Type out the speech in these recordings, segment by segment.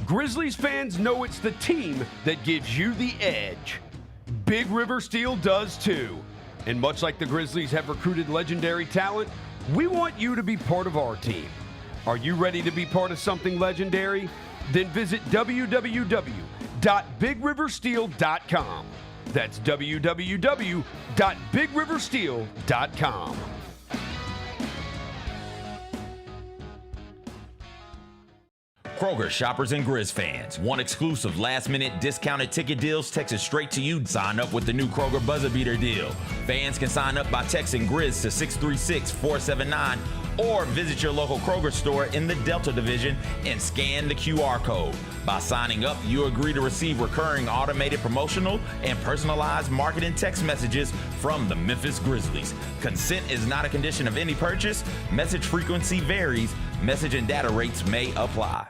Grizzlies fans know it's the team that gives you the edge. Big River Steel does too. And much like the Grizzlies have recruited legendary talent, we want you to be part of our team. Are you ready to be part of something legendary? Then visit www.bigriversteel.com. That's www.bigriversteel.com. Kroger shoppers and Grizz fans. Want exclusive last-minute discounted ticket deals texted straight to you? Sign up with the new Kroger Buzzer Beater deal. Fans can sign up by texting Grizz to 636-479 or visit your local Kroger store in the Delta Division and scan the QR code. By signing up, you agree to receive recurring automated promotional and personalized marketing text messages from the Memphis Grizzlies. Consent is not a condition of any purchase. Message frequency varies. Message and data rates may apply.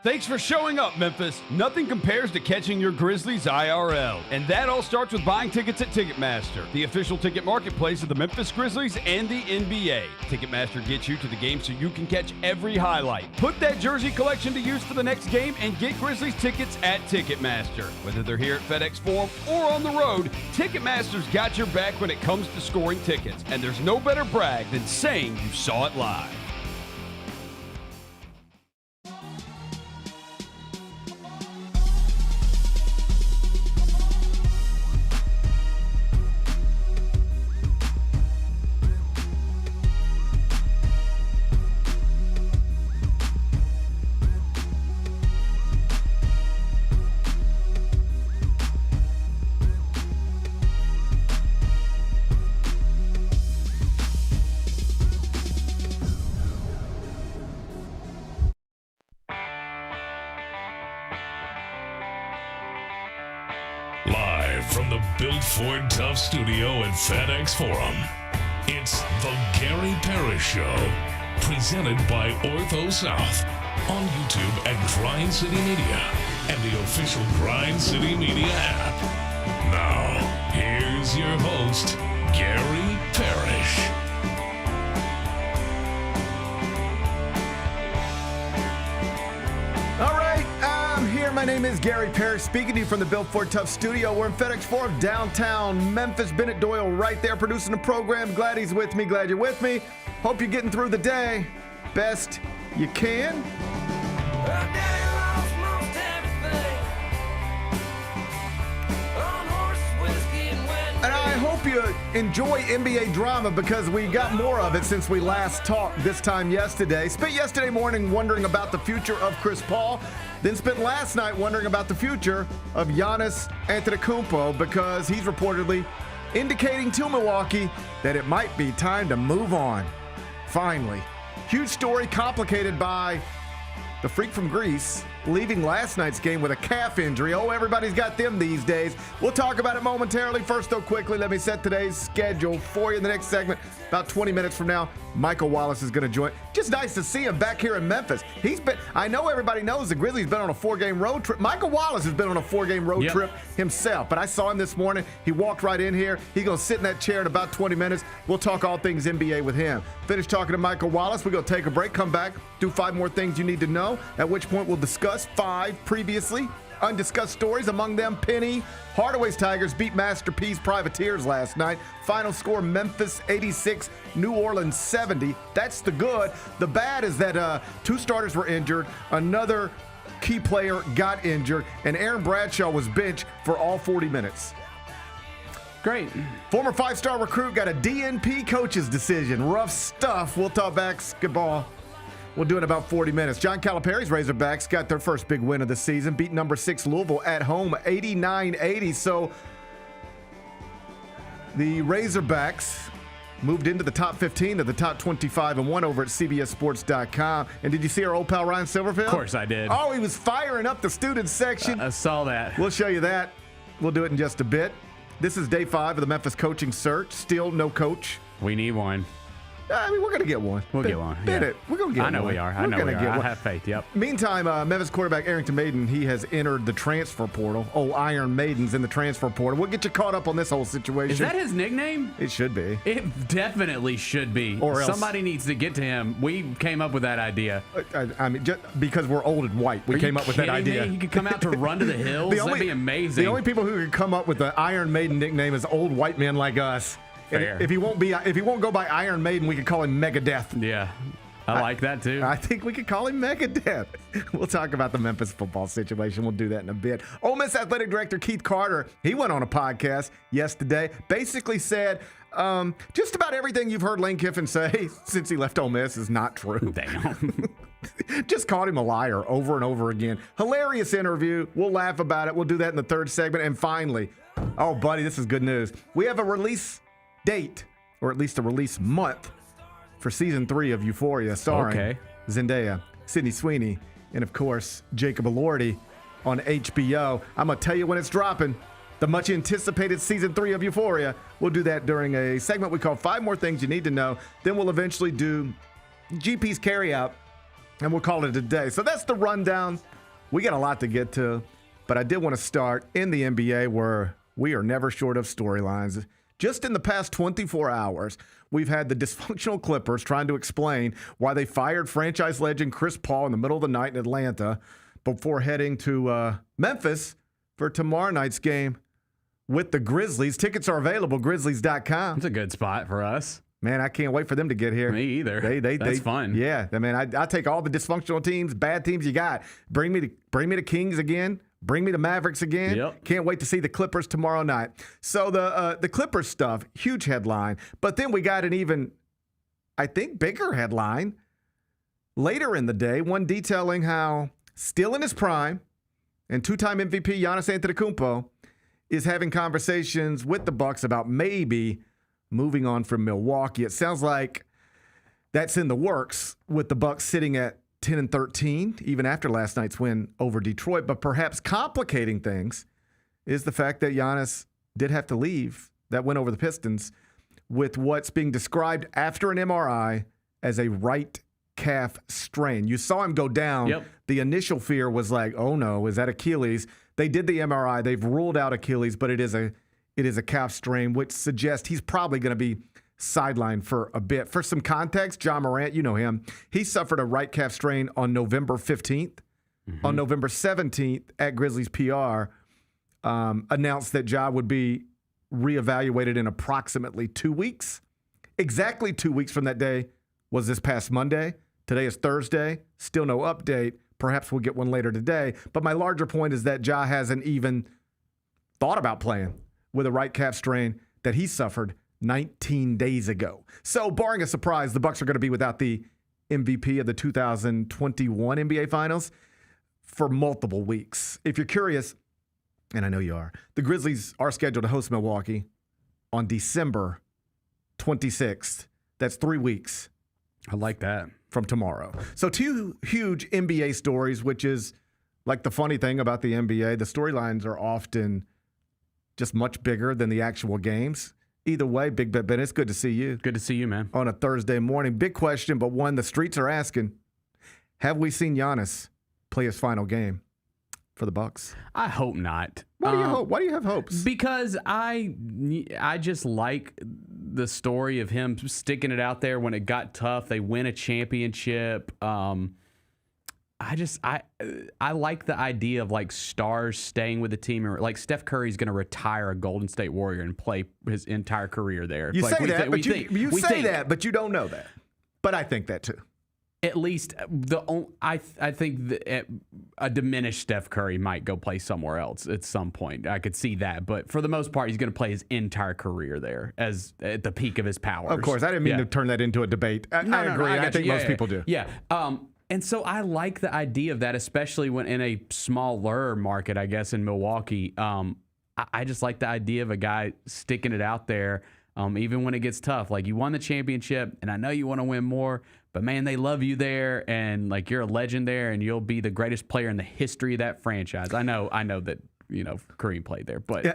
Thanks for showing up, Memphis. Nothing compares to catching your Grizzlies IRL. And that all starts with buying tickets at Ticketmaster, the official ticket marketplace of the Memphis Grizzlies and the NBA. Ticketmaster gets you to the game so you can catch every highlight. Put that jersey collection to use for the next game and get Grizzlies tickets at Ticketmaster. Whether they're here at FedEx Forum or on the road, Ticketmaster's got your back when it comes to scoring tickets. And there's no better brag than saying you saw it live. Live from the Built Ford Tough studio at FedEx Forum, it's the Gary Parrish Show, presented by Ortho South, on YouTube at Grind City Media and the official Grind City Media app. Now, here's your host, Gary Parrish. My name is Gary Parrish, speaking to you from the Built Ford Tough studio. We're in FedEx Forum, downtown Memphis. Bennett Doyle right there producing the program. Glad he's with me. Glad you're with me. Hope you're getting through the day best you can. And I hope you enjoy NBA drama because we got more of it since we last talked this time yesterday. Spent yesterday morning wondering about the future of Chris Paul. Then spent last night wondering about the future of Giannis Antetokounmpo because he's reportedly indicating to Milwaukee that it might be time to move on. Finally. Huge story complicated by the freak from Greece leaving last night's game with a calf injury. Oh, everybody's got them these days. We'll talk about it momentarily. First, though, quickly, let me set today's schedule for you in the next segment. About 20 minutes from now, Michael Wallace is going to join. Just nice to see him back here in Memphis. I know everybody knows the Grizzlies been on a 4-game road trip. Michael Wallace has been on a 4-game road trip himself, but I saw him this morning. He walked right in here. He's going to sit in that chair in about 20 minutes. We'll talk all things NBA with him. Finish talking to Michael Wallace. We're going to take a break, come back, do 5 more things you need to know, at which point we'll discuss 5 previously undiscussed stories, among them Penny Hardaway's Tigers beat Masterpiece Privateers last night. Final score, Memphis 86, New Orleans 70. That's the good. The bad is that 2 starters were injured, another key player got injured, and Aaron Bradshaw was benched for all 40 minutes. Great. Former 5-star recruit got a DNP coach's decision. Rough stuff. We'll talk basketball. We'll do it in about 40 minutes. John Calipari's Razorbacks got their first big win of the season, beat number 6 Louisville at home 89-80. So the Razorbacks moved into the top 15 of the top 25 and won over at CBSSports.com. And did you see our old pal Ryan Silverfield? Of course I did. Oh, he was firing up the student section. I saw that. We'll show you that. We'll do it in just a bit. This is day 5 of the Memphis coaching search. Still no coach. We need one. I mean, we're going to get one. We'll get one. Yeah. We're going to get one. I know we are. I know we are. I have faith. Yep. Meantime, Memphis quarterback Arrington Maiden, he has entered the transfer portal. Oh, Iron Maiden's in the transfer portal. We'll get you caught up on this whole situation. Is that his nickname? It should be. It definitely should be. Or else somebody needs to get to him. We came up with that idea. I mean, just because we're old and white, we came up with that idea. He could come out to run to the hills. That'd be amazing. The only people who could come up with the Iron Maiden nickname is old white men like us. Fair. If he won't go by Iron Maiden, we could call him Megadeth. Yeah, I like that too. I think we could call him Megadeth. We'll talk about the Memphis football situation. We'll do that in a bit. Ole Miss Athletic Director Keith Carter, he went on a podcast yesterday, basically said just about everything you've heard Lane Kiffin say since he left Ole Miss is not true. Damn. Just called him a liar over and over again. Hilarious interview. We'll laugh about it. We'll do that in the third segment. And finally, oh, buddy, this is good news. We have a release date, or at least a release month, for season 3 of Euphoria, starring Zendaya, Sydney Sweeney, and of course Jacob Elordi on HBO. I'm gonna tell you when it's dropping. The much anticipated season 3 of Euphoria. We'll do that during a segment we call 5 More Things You Need to Know. Then we'll eventually do GP's Carryout, and we'll call it a day. So that's the rundown. We got a lot to get to, but I did want to start in the NBA, where we are never short of storylines. Just in the past 24 hours, we've had the dysfunctional Clippers trying to explain why they fired franchise legend Chris Paul in the middle of the night in Atlanta before heading to Memphis for tomorrow night's game with the Grizzlies. Tickets are available, grizzlies.com. It's a good spot for us. Man, I can't wait for them to get here. Me either. That's fun. Yeah, I mean, I take all the dysfunctional teams, bad teams you got. Bring me to Kings again. Bring me to Mavericks again. Yep. Can't wait to see the Clippers tomorrow night. So the Clippers stuff, huge headline. But then we got an even, I think, bigger headline later in the day, one detailing how still in his prime and 2-time MVP Giannis Antetokounmpo is having conversations with the Bucks about maybe moving on from Milwaukee. It sounds like that's in the works, with the Bucks sitting at 10-13, even after last night's win over Detroit. But perhaps complicating things is the fact that Giannis did have to leave that win over the Pistons with what's being described after an MRI as a right calf strain. You saw him go down. Yep. The initial fear was like, oh no, is that Achilles? They did the MRI. They've ruled out Achilles, but it is a calf strain, which suggests he's probably going to be sidelined for a bit. For some context, John Morant, you know him, he suffered a right calf strain on November 15th. Mm-hmm. On November 17th, at Grizzlies PR, announced that Ja would be reevaluated in approximately 2 weeks. Exactly 2 weeks from that day was this past Monday. Today is Thursday. Still no update. Perhaps we'll get one later today. But my larger point is that Ja hasn't even thought about playing with a right calf strain that he suffered 19 days ago. So, barring a surprise, the Bucks are going to be without the MVP of the 2021 NBA Finals for multiple weeks. If you're curious, and I know you are, the Grizzlies are scheduled to host Milwaukee on December 26th. That's 3 weeks. I like that. From tomorrow. So 2 huge NBA stories, which is like the funny thing about the NBA. The storylines are often just much bigger than the actual games. Either way, Big Bet Ben, it's good to see you. Good to see you, man. On a Thursday morning. Big question, but one the streets are asking. Have we seen Giannis play his final game for the Bucks? I hope not. Why do you hope? Why do you have hopes? Because I just like the story of him sticking it out there when it got tough. They win a championship. I like the idea of like stars staying with the team, or like Steph Curry's going to retire a Golden State Warrior and play his entire career there. You like, say that, but you say that, but you don't know that. But I think that too. At least I think a diminished Steph Curry might go play somewhere else at some point. I could see that, but for the most part, he's going to play his entire career there as at the peak of his powers. Of course, I didn't mean to turn that into a debate. I agree. I think most people do. Yeah. And so I like the idea of that, especially when in a smaller market, I guess, in Milwaukee. I just like the idea of a guy sticking it out there, even when it gets tough. Like, you won the championship, and I know you want to win more, but, man, they love you there, and, like, you're a legend there, and you'll be the greatest player in the history of that franchise. I know that, Kareem played there, but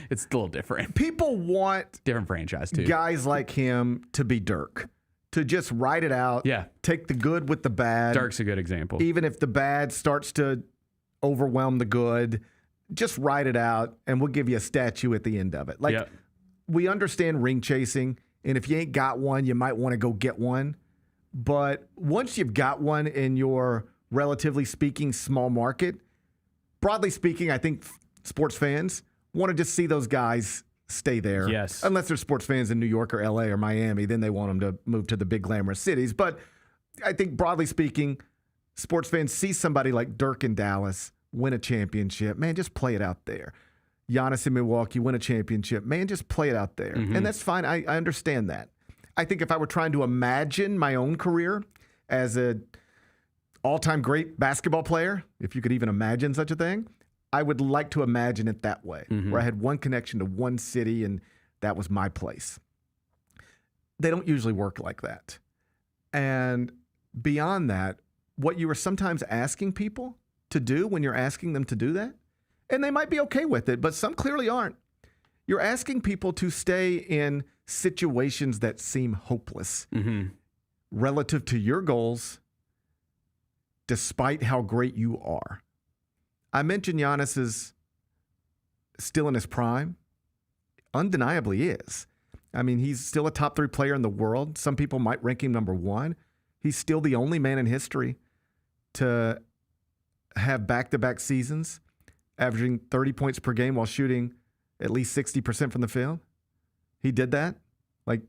it's a little different. People want different franchise, too. Guys like him to be Dirk, to just ride it out. Yeah. Take the good with the bad. Dirk's a good example. Even if the bad starts to overwhelm the good, just ride it out, and we'll give you a statue at the end of it. Like, we understand ring chasing, and if you ain't got one, you might want to go get one. But once you've got one in your, relatively speaking, small market, broadly speaking, I think sports fans want to just see those guys stay there. Yes. Unless they're sports fans in New York or LA or Miami, then they want them to move to the big glamorous cities. But I think broadly speaking, sports fans see somebody like Dirk in Dallas win a championship. Man, just play it out there. Giannis in Milwaukee win a championship. Man, just play it out there. And that's fine. I understand that. I think if I were trying to imagine my own career as a all-time great basketball player, if you could even imagine such a thing, I would like to imagine it that way, where I had one connection to one city and that was my place. They don't usually work like that. And beyond that, what you are sometimes asking people to do when you're asking them to do that, and they might be okay with it, but some clearly aren't. You're asking people to stay in situations that seem hopeless relative to your goals, despite how great you are. I mentioned Giannis is still in his prime. Undeniably is. I mean, he's still a top 3 player in the world. Some people might rank him number 1. He's still the only man in history to have back-to-back seasons, averaging 30 points per game while shooting at least 60% from the field. He did that, like,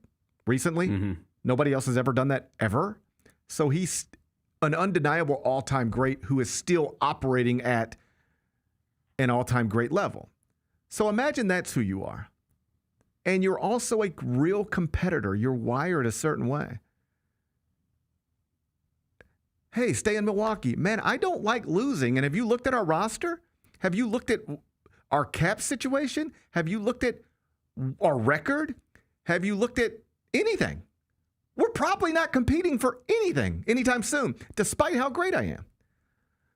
recently. Nobody else has ever done that, ever. So he's an undeniable all-time great who is still operating at an all-time great level. So imagine that's who you are. And you're also a real competitor. You're wired a certain way. Hey, stay in Milwaukee. Man, I don't like losing. And have you looked at our roster? Have you looked at our cap situation? Have you looked at our record? Have you looked at anything? We're probably not competing for anything anytime soon, despite how great I am.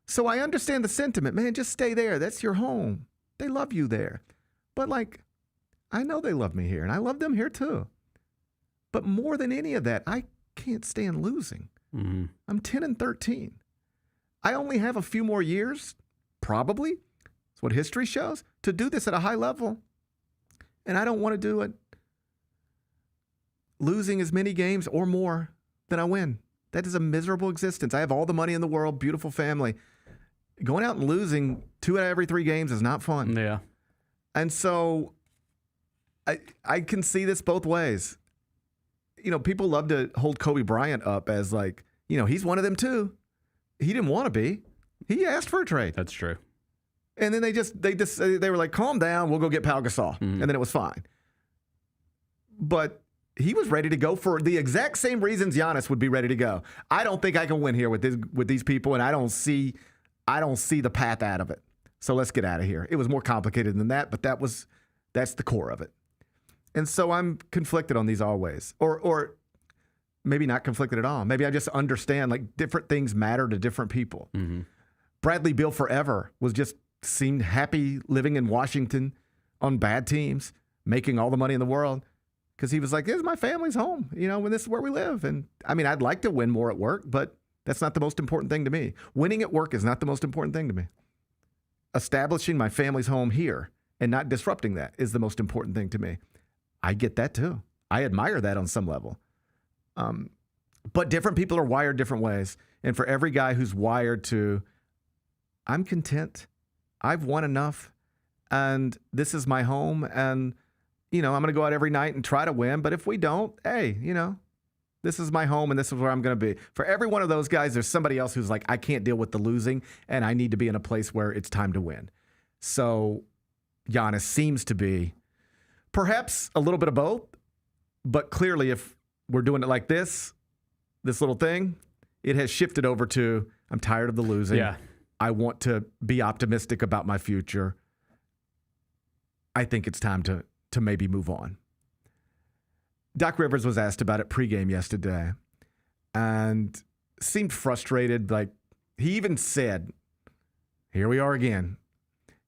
So I understand the sentiment. Man, just stay there. That's your home. They love you there. But, like, I know they love me here, and I love them here too. But more than any of that, I can't stand losing. I'm 10-13. I only have a few more years, probably, that's what history shows, to do this at a high level. And I don't want to do it losing as many games or more than I win. That is a miserable existence. I have all the money in the world, beautiful family. Going out and losing 2 out of every 3 games is not fun. Yeah. And so I can see this both ways. You know, people love to hold Kobe Bryant up as, like, you know, he's one of them too. He didn't want to be. He asked for a trade. That's true. And then they were like, calm down, we'll go get Pau Gasol. And then it was fine. But he was ready to go for the exact same reasons Giannis would be ready to go. I don't think I can win here with these people, and I don't see the path out of it. So let's get out of here. It was more complicated than that, but that's the core of it. And so I'm conflicted on these always. Or maybe not conflicted at all. Maybe I just understand, like, different things matter to different people. Bradley Beal forever seemed happy living in Washington on bad teams, making all the money in the world, because he was like, this is my family's home, you know, when this is where we live. And I mean, I'd like to win more at work, but that's not the most important thing to me. Winning at work is not the most important thing to me. Establishing my family's home here and not disrupting that is the most important thing to me. I get that too. I admire that on some level. But different people are wired different ways. And for every guy who's wired to, I'm content, I've won enough, and this is my home, and, you know, I'm going to go out every night and try to win. But if we don't, hey, you know, this is my home and this is where I'm going to be. For every one of those guys, there's somebody else who's like, I can't deal with the losing, and I need to be in a place where it's time to win. So Giannis seems to be perhaps a little bit of both, but clearly if we're doing it like this little thing, it has shifted over to, I'm tired of the losing. Yeah. I want to be optimistic about my future. I think it's time to maybe move on. Doc Rivers was asked about it pregame yesterday and seemed frustrated. Like, he even said, here we are again.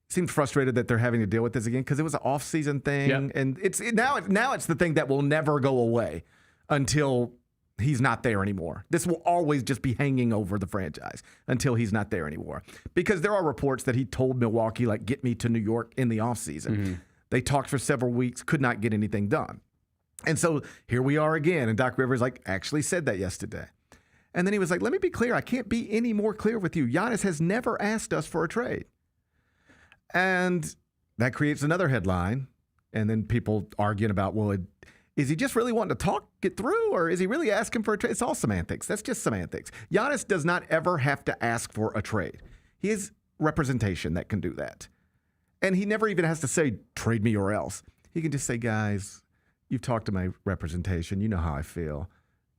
Seemed frustrated that they're having to deal with this again because it was an off-season thing. Yep. And now it's the thing that will never go away until he's not there anymore. This will always just be hanging over the franchise until he's not there anymore. Because there are reports that he told Milwaukee, like, get me to New York in the offseason. Mm-hmm. They talked for several weeks, could not get anything done. And so here we are again. And Doc Rivers, like, actually said that yesterday. And then he was like, let me be clear. I can't be any more clear with you. Giannis has never asked us for a trade. And that creates another headline. And then people arguing about, well, is he just really wanting to talk it through, or is he really asking for a trade? It's all semantics. That's just semantics. Giannis does not ever have to ask for a trade. He has representation that can do that. And he never even has to say, trade me or else. He can just say, guys, you've talked to my representation. You know how I feel.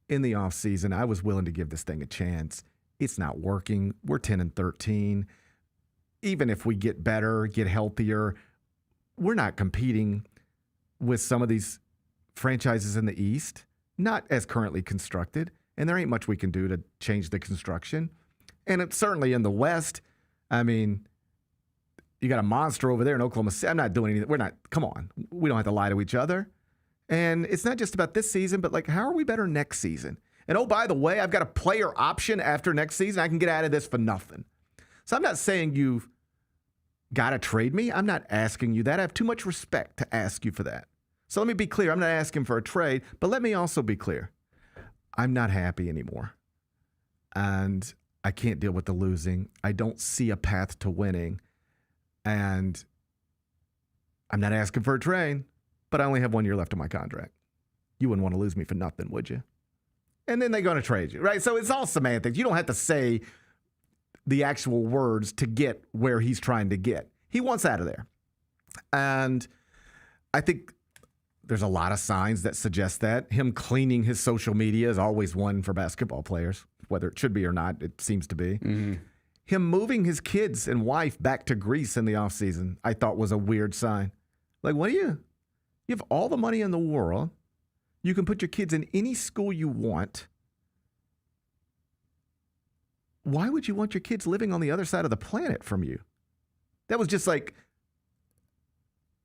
In the offseason, I was willing to give this thing a chance. It's not working. We're 10-13. Even if we get better, get healthier, we're not competing with some of these franchises in the East, not as currently constructed, and there ain't much we can do to change the construction. And it's certainly in the West. I mean, you got a monster over there in Oklahoma City. I'm not doing anything. We're not, come on. We don't have to lie to each other. And it's not just about this season, but like, how are we better next season? And oh, by the way, I've got a player option after next season. I can get out of this for nothing. So I'm not saying you've got to trade me. I'm not asking you that. I have too much respect to ask you for that. So let me be clear. I'm not asking for a trade, but let me also be clear. I'm not happy anymore. And I can't deal with the losing. I don't see a path to winning. And I'm not asking for a trade, but I only have 1 year left on my contract. You wouldn't want to lose me for nothing, would you? And then they're going to trade you, right? So it's all semantics. You don't have to say the actual words to get where he's trying to get. He wants out of there. And I think there's a lot of signs that suggest that. Him cleaning his social media is always one for basketball players, whether it should be or not, it seems to be. Mm-hmm. Him moving his kids and wife back to Greece in the offseason, I thought was a weird sign. Like, what do you have all the money in the world. You can put your kids in any school you want. Why would you want your kids living on the other side of the planet from you? That was just like,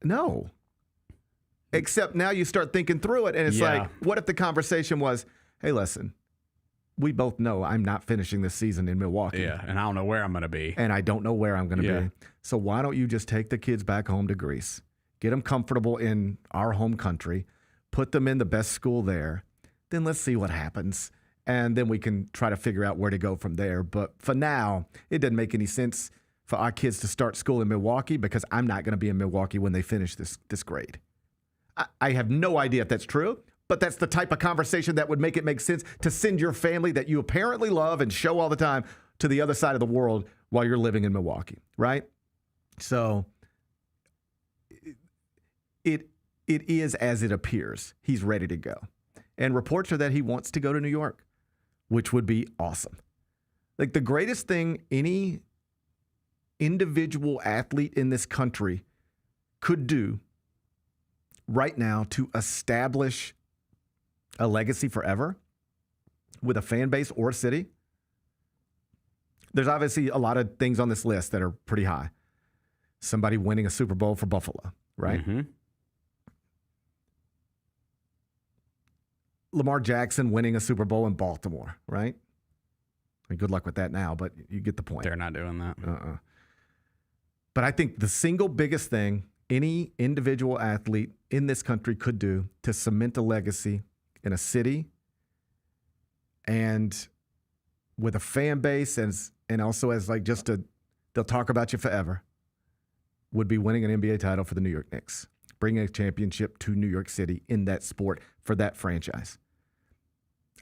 no. Except now you start thinking through it, and it's like, what if the conversation was, hey, listen, we both know I'm not finishing this season in Milwaukee. Yeah, and I don't know where I'm going to be. And I don't know where I'm going to be. So why don't you just take the kids back home to Greece, get them comfortable in our home country, put them in the best school there, then let's see what happens. And then we can try to figure out where to go from there. But for now, it doesn't make any sense for our kids to start school in Milwaukee because I'm not going to be in Milwaukee when they finish this grade. I have no idea if that's true, but that's the type of conversation that would make it make sense to send your family that you apparently love and show all the time to the other side of the world while you're living in Milwaukee, right? So it is as it appears. He's ready to go. And reports are that he wants to go to New York, which would be awesome. Like the greatest thing any individual athlete in this country could do right now to establish a legacy forever with a fan base or a city. There's obviously a lot of things on this list that are pretty high. Somebody winning a Super Bowl for Buffalo, right? Mm-hmm. Lamar Jackson winning a Super Bowl in Baltimore, right? I mean, good luck with that now, but you get the point. They're not doing that. But I think the single biggest thing any individual athlete in this country could do to cement a legacy in a city and with a fan base and also as like just they'll talk about you forever would be winning an NBA title for the New York Knicks, bringing a championship to New York City in that sport for that franchise.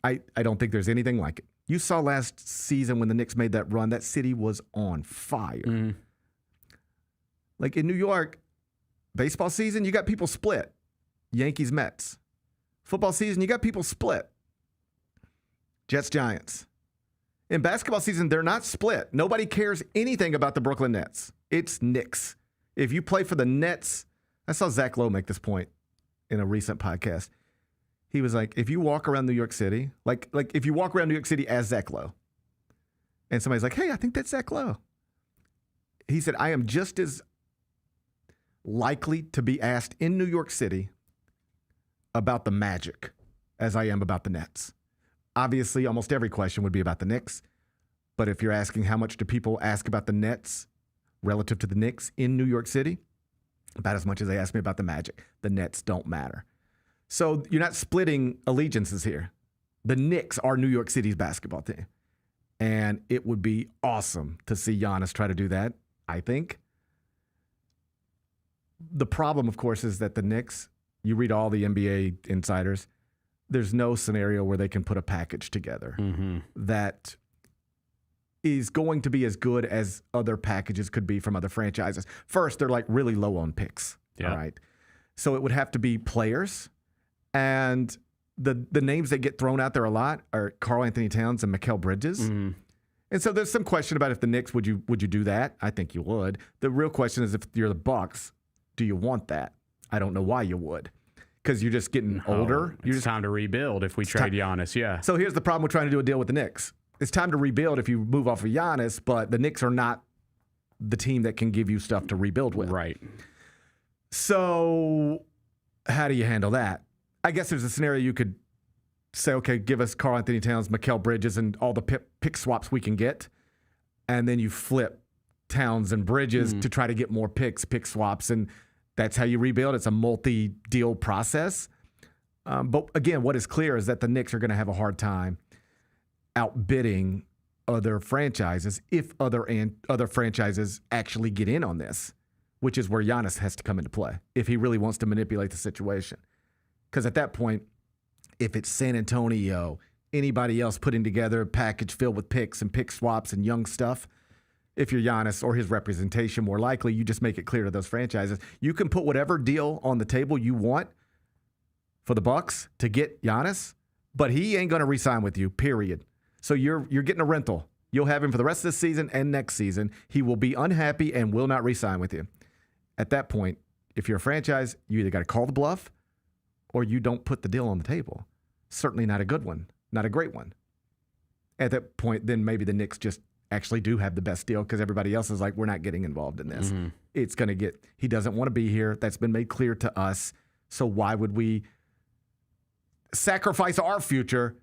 I don't think there's anything like it. You saw last season when the Knicks made that run, that city was on fire. Mm. Like in New York, baseball season, you got people split. Yankees, Mets. Football season, you got people split. Jets, Giants. In basketball season, they're not split. Nobody cares anything about the Brooklyn Nets. It's Knicks. If you play for the Nets, I saw Zach Lowe make this point in a recent podcast. He was like, if you walk around New York City, like if you walk around New York City as Zach Lowe, and somebody's like, hey, I think that's Zach Lowe. He said, I am just as likely to be asked in New York City about the Magic as I am about the Nets. obviously almost every question would be about the Knicks. But if you're asking how much do people ask about the Nets relative to the Knicks in New York City, about as much as they ask me about the Magic. The Nets don't matter. So you're not splitting allegiances here. The Knicks are New York City's basketball team. And it would be awesome to see Giannis try to do that, I think. The problem, of course, is that the Knicks, you read all the NBA insiders, there's no scenario where they can put a package together that is going to be as good as other packages could be from other franchises. First, they're like really low on picks. Yeah. All right. So it would have to be players. And the names that get thrown out there a lot are Karl Anthony Towns and Mikal Bridges. And so there's some question about if the Knicks, would you do that? I think you would. The real question is if you're the Bucks, do you want that? I don't know why you would. Because you're just getting older. It's time to rebuild if we trade Giannis, yeah. So here's the problem with trying to do a deal with the Knicks. It's time to rebuild if you move off of Giannis, but the Knicks are not the team that can give you stuff to rebuild with. Right. So how do you handle that? I guess there's a scenario you could say, okay, give us Karl Anthony Towns, Mikal Bridges, and all the pick swaps we can get, and then you flip Towns and Bridges to try to get more pick swaps, and that's how you rebuild. It's a multi-deal process. But again, what is clear is that the Knicks are going to have a hard time outbidding other franchises if other franchises actually get in on this, which is where Giannis has to come into play if he really wants to manipulate the situation. Because at that point, if it's San Antonio, anybody else putting together a package filled with picks and pick swaps and young stuff, if you're Giannis or his representation, more likely you just make it clear to those franchises, you can put whatever deal on the table you want for the Bucks to get Giannis, but he ain't going to re-sign with you, period. So you're getting a rental. You'll have him for the rest of the season and next season. He will be unhappy and will not re-sign with you. At that point, if you're a franchise, you either got to call the bluff or you don't put the deal on the table. Certainly not a good one, not a great one. At that point, then maybe the Knicks just actually do have the best deal because everybody else is like, we're not getting involved in this. It's going to get, he doesn't want to be here. That's been made clear to us. So why would we sacrifice our future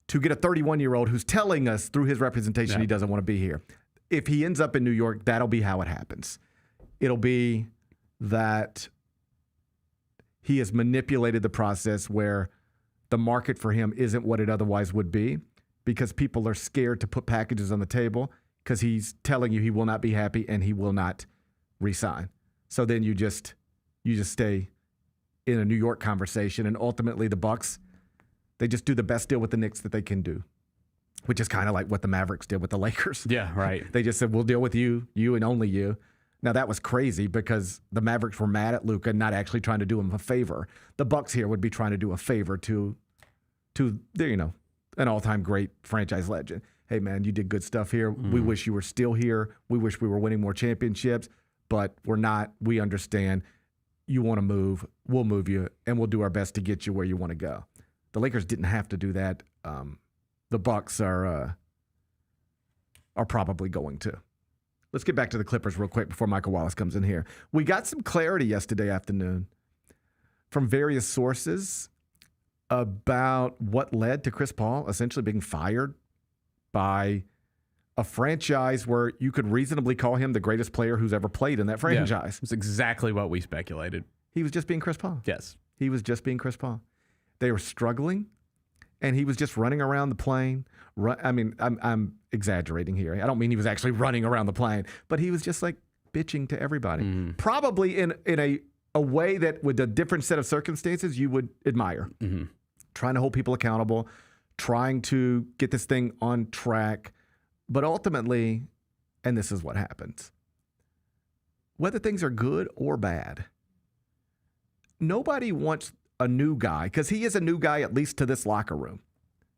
to get a 31-year-old who's telling us through his representation he doesn't want to be here? If he ends up in New York, that'll be how it happens. It'll be that he has manipulated the process where the market for him isn't what it otherwise would be because people are scared to put packages on the table because he's telling you he will not be happy and he will not re-sign. So then you just stay in a New York conversation, and ultimately the Bucks, they just do the best deal with the Knicks that they can do, which is kind of like what the Mavericks did with the Lakers. Yeah, right. They just said, we'll deal with you and only you. Now, that was crazy because the Mavericks were mad at Luka, not actually trying to do him a favor. The Bucks here would be trying to do a favor to an all-time great franchise legend. Hey, man, you did good stuff here. We wish you were still here. We wish we were winning more championships, but we're not. We understand. You want to move. We'll move you, and we'll do our best to get you where you want to go. The Lakers didn't have to do that. The Bucks are probably going to. Let's get back to the Clippers real quick before Michael Wallace comes in here. We got some clarity yesterday afternoon from various sources about what led to Chris Paul essentially being fired by a franchise where you could reasonably call him the greatest player who's ever played in that franchise. It's exactly what we speculated. He was just being Chris Paul. Yes. He was just being Chris Paul. They were struggling, and he was just running around the plane. I'm exaggerating here. I don't mean he was actually running around the plane, but he was just like bitching to everybody. Probably in a way that with a different set of circumstances you would admire. Trying to hold people accountable, trying to get this thing on track. But ultimately, and this is what happens, whether things are good or bad, nobody wants a new guy, because he is a new guy at least to this locker room.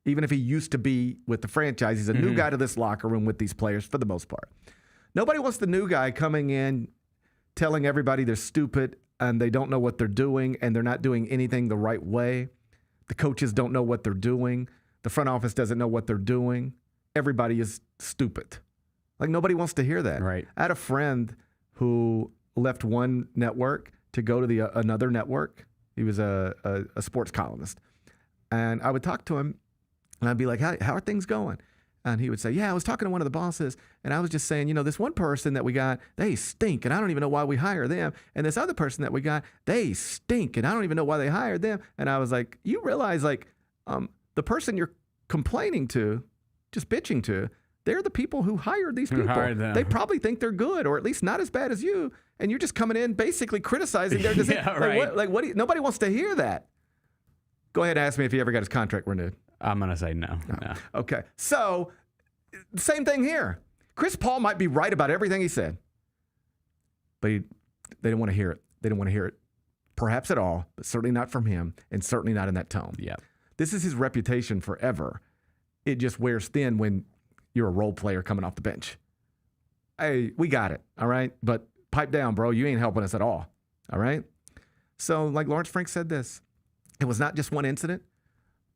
Even if he used to be with the franchise, he's a new guy to this locker room with these players for the most part. Nobody wants the new guy coming in, telling everybody they're stupid and they don't know what they're doing and they're not doing anything the right way. The coaches don't know what they're doing. The front office doesn't know what they're doing. Everybody is stupid. Like, nobody wants to hear that. Right. I had a friend who left one network to go to another network. He was a sports columnist. And I would talk to him, And I'd be like, how are things going? And he would say, yeah, I was talking to one of the bosses, and I was just saying, this one person that we got, they stink, and I don't even know why we hire them. And this other person that we got, they stink, and I don't even know why they hired them. And I was like, you realize, the person you're complaining to, just bitching to, they're the people who hired these people. They probably think they're good, or at least not as bad as you, and you're just coming in basically criticizing their decision. Yeah, right. Nobody wants to hear that. Go ahead and ask me if he ever got his contract renewed. I'm going to say no. Okay. So, same thing here. Chris Paul might be right about everything he said, but they didn't want to hear it. They didn't want to hear it, perhaps at all, but certainly not from him, and certainly not in that tone. Yeah. This is his reputation forever. It just wears thin when you're a role player coming off the bench. Hey, we got it, all right? But pipe down, bro. You ain't helping us at all, all right? So, like Lawrence Frank said this, it was not just one incident,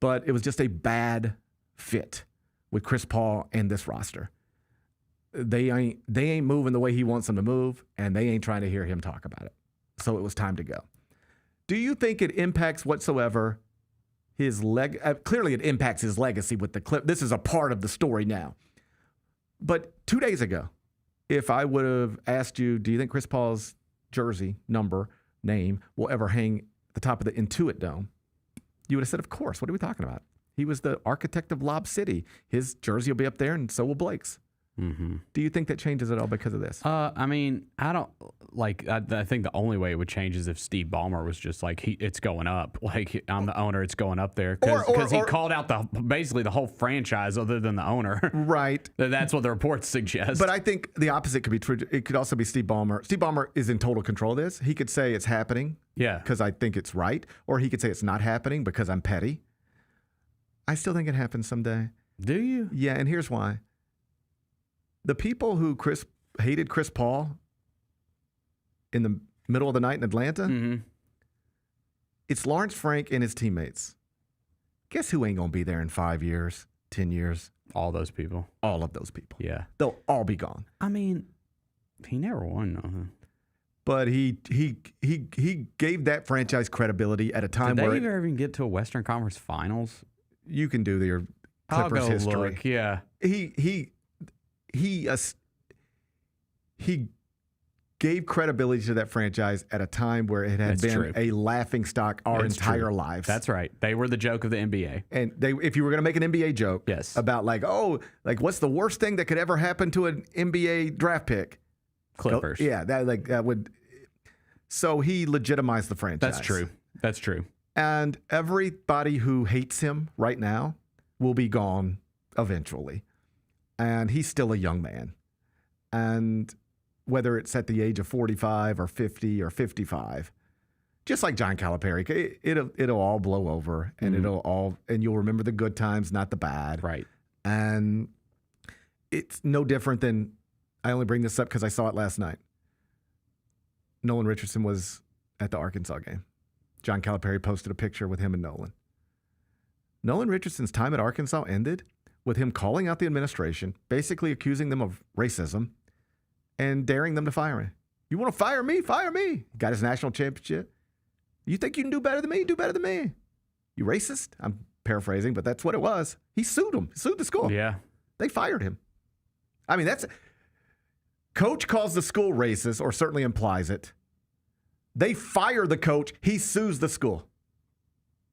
but it was just a bad fit with Chris Paul and this roster. They ain't moving the way he wants them to move, and they ain't trying to hear him talk about it. So it was time to go. Do you think it impacts whatsoever his clearly it impacts his legacy with the clip. This is a part of the story now. But 2 days ago, if I would have asked you, do you think Chris Paul's jersey, number, name will ever hang at the top of the Intuit Dome? You would have said, of course. What are we talking about? He was the architect of Lob City. His jersey will be up there, and so will Blake's. Mm-hmm. Do you think that changes at all because of this? I mean, I don't like. I think the only way it would change is if Steve Ballmer was just like, it's going up. Like, I'm the owner, it's going up there because he called out basically the whole franchise other than the owner. Right. That's what the reports suggest. But I think the opposite could be true. It could also be Steve Ballmer. Steve Ballmer is in total control of this. He could say it's happening. Yeah. Because I think it's right, or he could say it's not happening because I'm petty. I still think it happens someday. Do you? Yeah, and here's why. The people who hated Chris Paul in the middle of the night in Atlanta, mm-hmm. It's Lawrence Frank and his teammates. Guess who ain't going to be there in 5 years, 10 years? All those people. All of those people. Yeah. They'll all be gone. I mean, he never won nothing. But he gave that franchise credibility at a time where... Did they ever even get to a Western Conference Finals? You can do their Clippers history. Look, yeah. He gave credibility to that franchise at a time where it had been a laughingstock our entire lives. That's right. They were the joke of the NBA. And if you were going to make an NBA joke about what's the worst thing that could ever happen to an NBA draft pick? Clippers. That would. So he legitimized the franchise. That's true. And everybody who hates him right now will be gone eventually. And he's still a young man. And whether it's at the age of 45 or 50 or 55, just like John Calipari, it'll all blow over, and and you'll remember the good times, not the bad. Right. And it's no different than, I only bring this up because I saw it last night. Nolan Richardson was at the Arkansas game. John Calipari posted a picture with him and Nolan. Nolan Richardson's time at Arkansas ended with him calling out the administration, basically accusing them of racism, and daring them to fire him. You want to fire me? Fire me. Got his national championship. You think you can do better than me? Do better than me. You racist? I'm paraphrasing, but that's what it was. He sued him. Sued the school. Yeah. They fired him. I mean, coach calls the school racist, or certainly implies it. They fire the coach. He sues the school.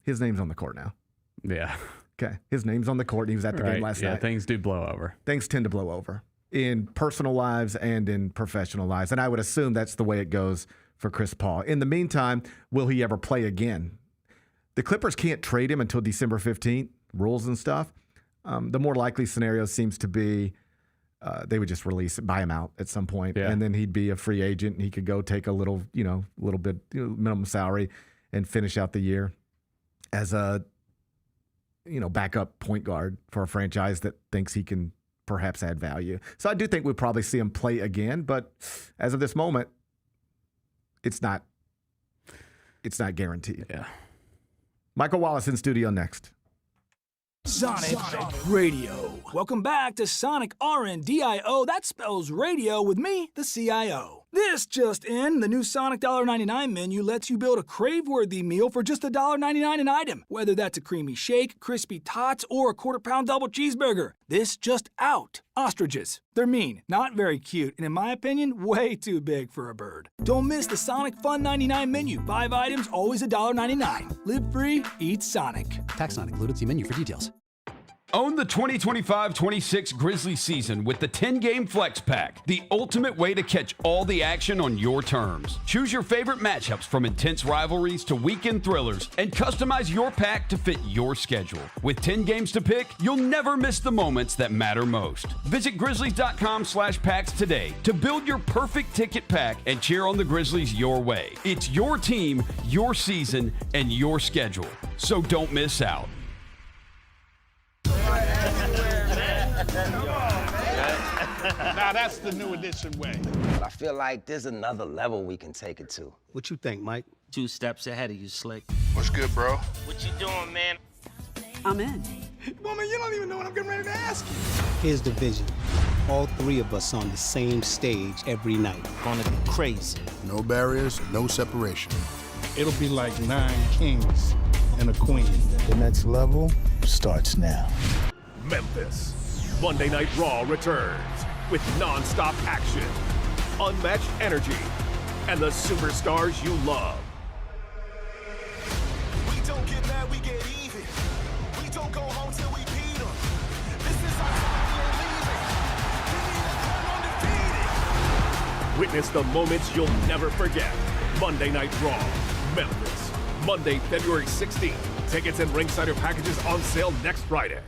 His name's on the court now. Yeah. Okay. His name's on the court, and he was at the game last night. Yeah, things do blow over. Things tend to blow over in personal lives and in professional lives. And I would assume that's the way it goes for Chris Paul. In the meantime, will he ever play again? The Clippers can't trade him until December 15th, rules and stuff. The more likely scenario seems to be they would just buy him out at some point, and then he'd be a free agent, and he could go take a little bit minimum salary and finish out the year as a backup point guard for a franchise that thinks he can perhaps add value. So I do think we'll probably see him play again, but as of this moment, it's not guaranteed. Yeah. Michael Wallace in studio next. Sonic Radio. Welcome back to Sonic RNDIO. That spells radio with me, the CIO. This This just in, the new Sonic $1.99 menu lets you build a crave-worthy meal for just $1.99 an item, whether that's a creamy shake, crispy tots, or a quarter-pound double cheeseburger. This just out. Ostriches. They're mean, not very cute, and in my opinion, way too big for a bird. Don't miss the Sonic Fun 99 menu. 5 items, always $1.99. Live free, eat Sonic. Tax not included. See menu for details. Own the 2025-26 Grizzlies season with the 10-game Flex Pack, the ultimate way to catch all the action on your terms. Choose your favorite matchups from intense rivalries to weekend thrillers and customize your pack to fit your schedule. With 10 games to pick, you'll never miss the moments that matter most. Visit Grizzlies.com/packs today to build your perfect ticket pack and cheer on the Grizzlies your way. It's your team, your season, and your schedule. So don't miss out. Now that's the new edition way. But I feel like there's another level we can take it to. What you think, Mike? 2 steps ahead of you, Slick. What's good, bro? What you doing, man? I'm in. Woman, you don't even know what I'm getting ready to ask you. Here's the vision. All 3 of us on the same stage every night. Gonna be crazy. No barriers, no separation. It'll be like 9 kings and a queen. The next level starts now. Memphis. Monday Night Raw returns with non-stop action, unmatched energy, and the superstars you love. We don't get mad, we get even. We don't go home till we beat them. This is our time, we're leaving. We need to come undefeated. Witness the moments you'll never forget. Monday Night Raw, Memphis. Monday, February 16th. Tickets and ringsider packages on sale next Friday.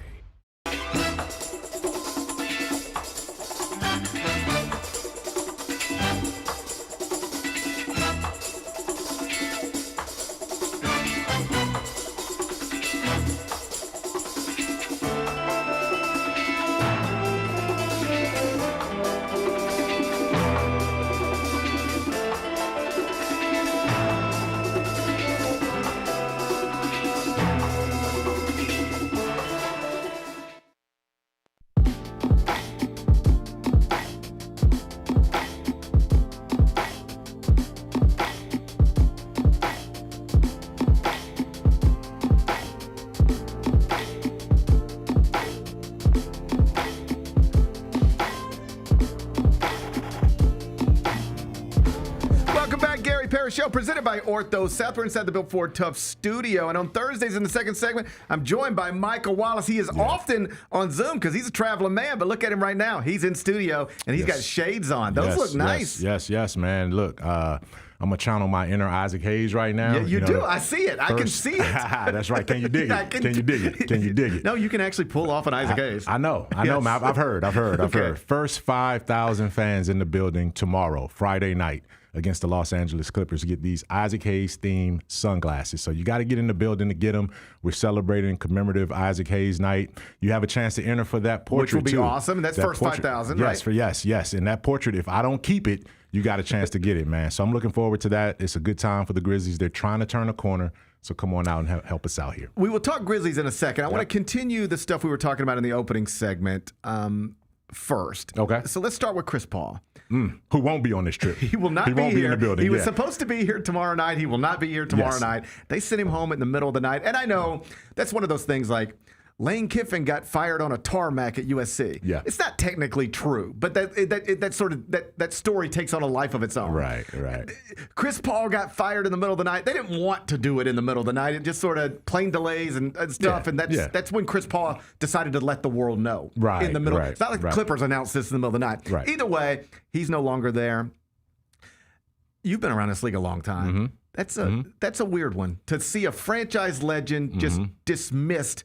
Parrish Show presented by Ortho South. We're inside the Built Ford Tough studio. And on Thursdays in the second segment, I'm joined by Michael Wallace. He is often on Zoom because he's a traveling man, but look at him right now. He's in studio and he's got shades on. Those look nice. Yes, man. Look, I'm going to channel my inner Isaac Hayes right now. Yeah, you do. I see it. I can see it. That's right. Can you dig it? Can you dig it? Can you dig it? No, you can actually pull off an Isaac Hayes. I know, man. I've heard. First 5,000 fans in the building tomorrow, Friday night, against the Los Angeles Clippers to get these Isaac Hayes themed sunglasses. So you got to get in the building to get them. We're celebrating commemorative Isaac Hayes night. You have a chance to enter for that portrait, which will be awesome. That's first 5,000, right? Yes. And that portrait, if I don't keep it, you got a chance to get it, man. So I'm looking forward to that. It's a good time for the Grizzlies. They're trying to turn a corner. So come on out and help us out here. We will talk Grizzlies in a second. I want to continue the stuff we were talking about in the opening segment first. Okay. So let's start with Chris Paul. Who won't be on this trip. He will not be here. In the building. He was supposed to be here tomorrow night. He will not be here tomorrow night. They sent him home in the middle of the night. And I know that's one of those things like Lane Kiffin got fired on a tarmac at USC. Yeah. It's not technically true, but that story takes on a life of its own. Right. Chris Paul got fired in the middle of the night. They didn't want to do it in the middle of the night. It just sort of plane delays and stuff. And that's when Chris Paul decided to let the world know. Right. In the middle. It's not like the Clippers announced this in the middle of the night. Right. Either way, he's no longer there. You've been around this league a long time. That's a weird one to see a franchise legend just dismissed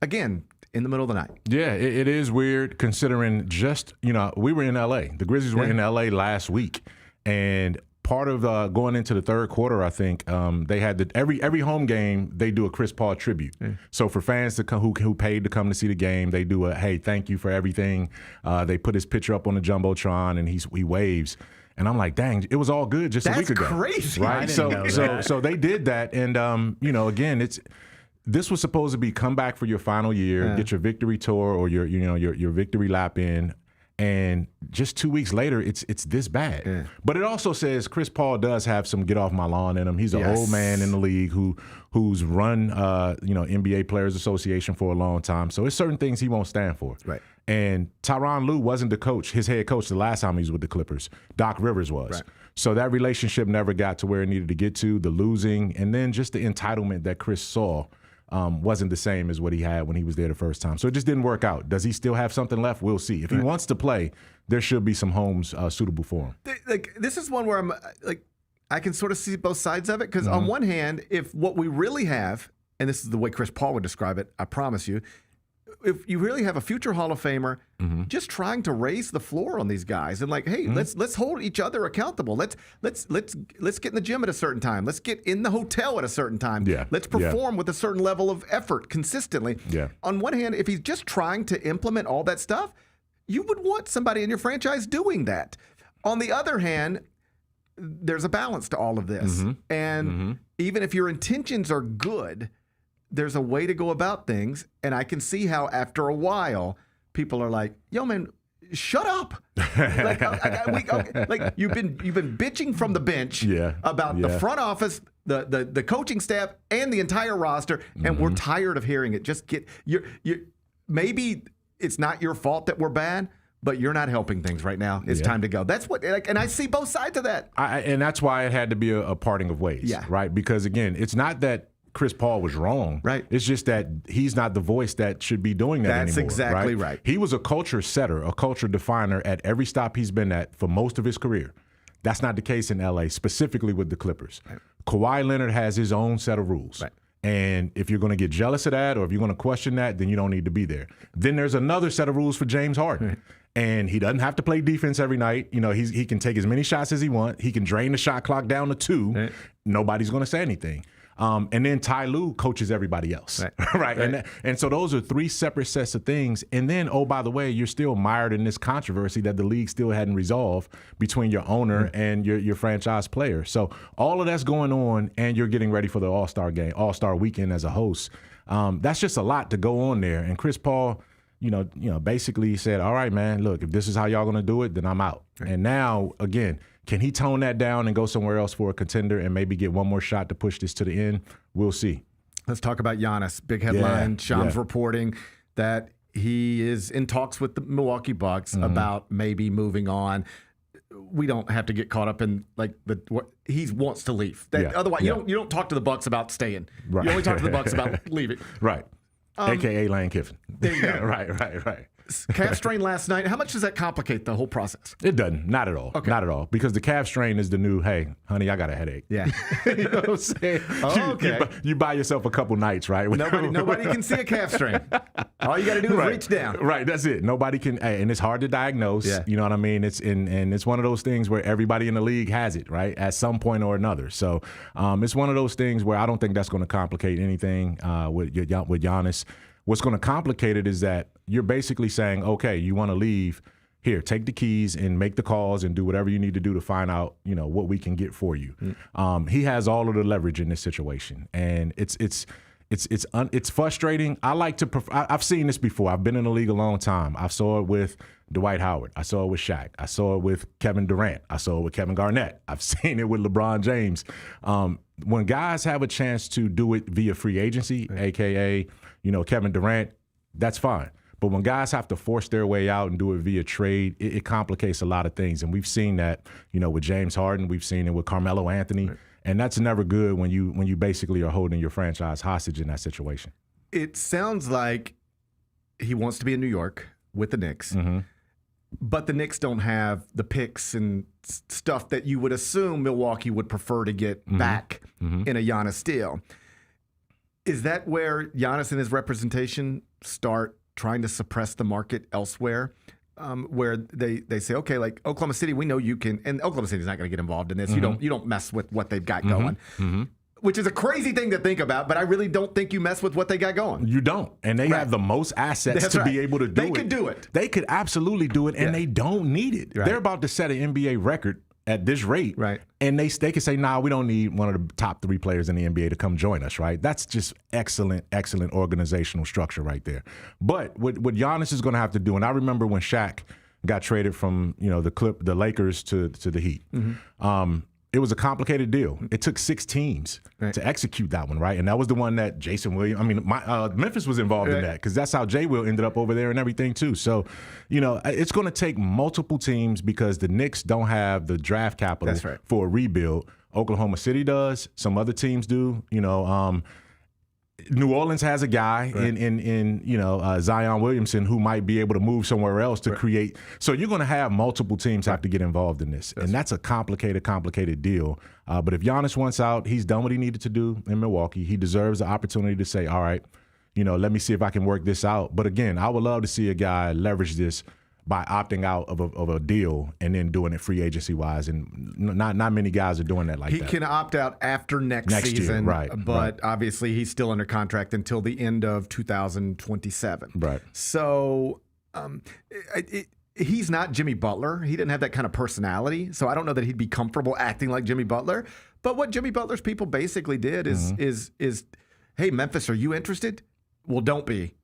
again in the middle of the night. Yeah, it is weird considering we were in L.A. The Grizzlies were in L.A. last week, and part of going into the third quarter, I think they had every home game they do a Chris Paul tribute. Yeah. So for fans to come who paid to come to see the game, they do a hey, thank you for everything. They put his picture up on the jumbotron and he waves. And I'm like, dang, it was all good just a week ago. That's crazy. Right? So they did that, and again, this was supposed to be come back for your final year, get your victory tour or your victory lap in, And just 2 weeks later, it's this bad. Yeah. But it also says Chris Paul does have some get off my lawn in him. He's an old man in the league who's run NBA Players Association for a long time. So it's certain things he won't stand for. Right. And Tyronn Lue wasn't the coach, his head coach, the last time he was with the Clippers. Doc Rivers was. Right. So that relationship never got to where it needed to get to, the losing, and then just the entitlement that Chris saw wasn't the same as what he had when he was there the first time. So it just didn't work out. Does he still have something left? We'll see. If he wants to play, there should be some homes suitable for him. Like, this is one where I'm like, I can sort of see both sides of it, because on one hand, if what we really have, and this is the way Chris Paul would describe it, I promise you, if you really have a future Hall of Famer just trying to raise the floor on these guys and like, hey, let's hold each other accountable. Let's get in the gym at a certain time. Let's get in the hotel at a certain time. Yeah. Let's perform with a certain level of effort consistently. Yeah. On one hand, if he's just trying to implement all that stuff, you would want somebody in your franchise doing that. On the other hand, there's a balance to all of this. And even if your intentions are good, there's a way to go about things, and I can see how after a while people are like, "Yo, man, shut up!" like you've been bitching from the bench about the front office, the coaching staff, and the entire roster, and we're tired of hearing it. Just get you. Maybe it's not your fault that we're bad, but you're not helping things right now. It's time to go. That's what, and I see both sides of that. And that's why it had to be a parting of ways, right? Because again, it's not that Chris Paul was wrong. Right. It's just that he's not the voice that should be doing that anymore. That's exactly right. He was a culture setter, a culture definer at every stop he's been at for most of his career. That's not the case in LA, specifically with the Clippers. Right. Kawhi Leonard has his own set of rules. Right. And if you're going to get jealous of that or if you're going to question that, then you don't need to be there. Then there's another set of rules for James Harden. Right. And he doesn't have to play defense every night. You know, he can take as many shots as he wants. He can drain the shot clock down to 2. Right. Nobody's going to say anything. And then Ty Lue coaches everybody else, right? And so those are 3 separate sets of things. And then, oh, by the way, you're still mired in this controversy that the league still hadn't resolved between your owner and your franchise player. So all of that's going on, and you're getting ready for the All-Star game, All-Star weekend as a host. That's just a lot to go on there. And Chris Paul, you know, basically said, all right, man, look, if this is how y'all going to do it, then I'm out. Right. And now, again, can he tone that down and go somewhere else for a contender and maybe get one more shot to push this to the end? We'll see. Let's talk about Giannis. Big headline. Shams reporting that he is in talks with the Milwaukee Bucks about maybe moving on. We don't have to get caught up in like he wants to leave. Otherwise, you don't talk to the Bucks about staying. Right. You only talk to the Bucks about leaving. Right. AKA Lane Kiffin. There you go. Right. Calf strain last night. How much does that complicate the whole process? It doesn't. Not at all. Okay. Not at all. Because the calf strain is the new, hey, honey, I got a headache. Yeah. You know what I'm saying? Oh, okay. You buy yourself a couple nights, right? Nobody can see a calf strain. All you got to do is reach down. Right. That's it. Nobody can. And it's hard to diagnose. Yeah. You know what I mean? And it's one of those things where everybody in the league has it, right? At some point or another. So it's one of those things where I don't think that's going to complicate anything with Giannis. What's going to complicate it is that you're basically saying, okay, you want to leave, here, take the keys and make the calls and do whatever you need to do to find out, you know, what we can get for you. He has all of the leverage in this situation, and it's frustrating. I've seen this before. I've been in the league a long time. I saw it with Dwight Howard. I saw it with Shaq. I saw it with Kevin Durant. I saw it with Kevin Garnett. I've seen it with LeBron James. When guys have a chance to do it via free agency, AKA, you know, Kevin Durant, that's fine. But when guys have to force their way out and do it via trade, it complicates a lot of things. And we've seen that, you know, with James Harden. We've seen it with Carmelo Anthony. Right. And that's never good when you basically are holding your franchise hostage in that situation. It sounds like he wants to be in New York with the Knicks. But the Knicks don't have the picks and stuff that you would assume Milwaukee would prefer to get back in a Giannis deal. Is that where Giannis and his representation start trying to suppress the market elsewhere, where they say, okay, like Oklahoma City, we know you can, and Oklahoma City's not going to get involved in this. You don't mess with what they've got going. Which is a crazy thing to think about, but I really don't think you mess with what they got going. You don't. And they have the most assets to be able to do it. They could do it. They could absolutely do it, and they don't need it. Right. They're about to set an NBA record at this rate. Right. And they can say, nah, we don't need one of the top 3 players in the NBA to come join us, right? That's just excellent organizational structure right there. But what Giannis is going to have to do, and I remember when Shaq got traded from the Lakers to the Heat. It was a complicated deal. It took 6 teams to execute that one, right? And that was the one that Jason Williams, Memphis was involved in that because that's how J. Will ended up over there and everything too. So, it's going to take multiple teams because the Knicks don't have the draft capital for a rebuild. Oklahoma City does. Some other teams do. New Orleans has a guy in Zion Williamson who might be able to move somewhere else to create. So you're going to have multiple teams have to get involved in this, and that's a complicated deal. But if Giannis wants out, he's done what he needed to do in Milwaukee. He deserves the opportunity to say, all right, let me see if I can work this out. But again, I would love to see a guy leverage this by opting out of a deal and then doing it free agency wise, and not many guys are doing that like that. He can opt out after next season, year, but obviously he's still under contract until the end of 2027. Right. So he's not Jimmy Butler. He didn't have that kind of personality, so I don't know that he'd be comfortable acting like Jimmy Butler. But what Jimmy Butler's people basically did is, hey, Memphis, are you interested? Well, don't be.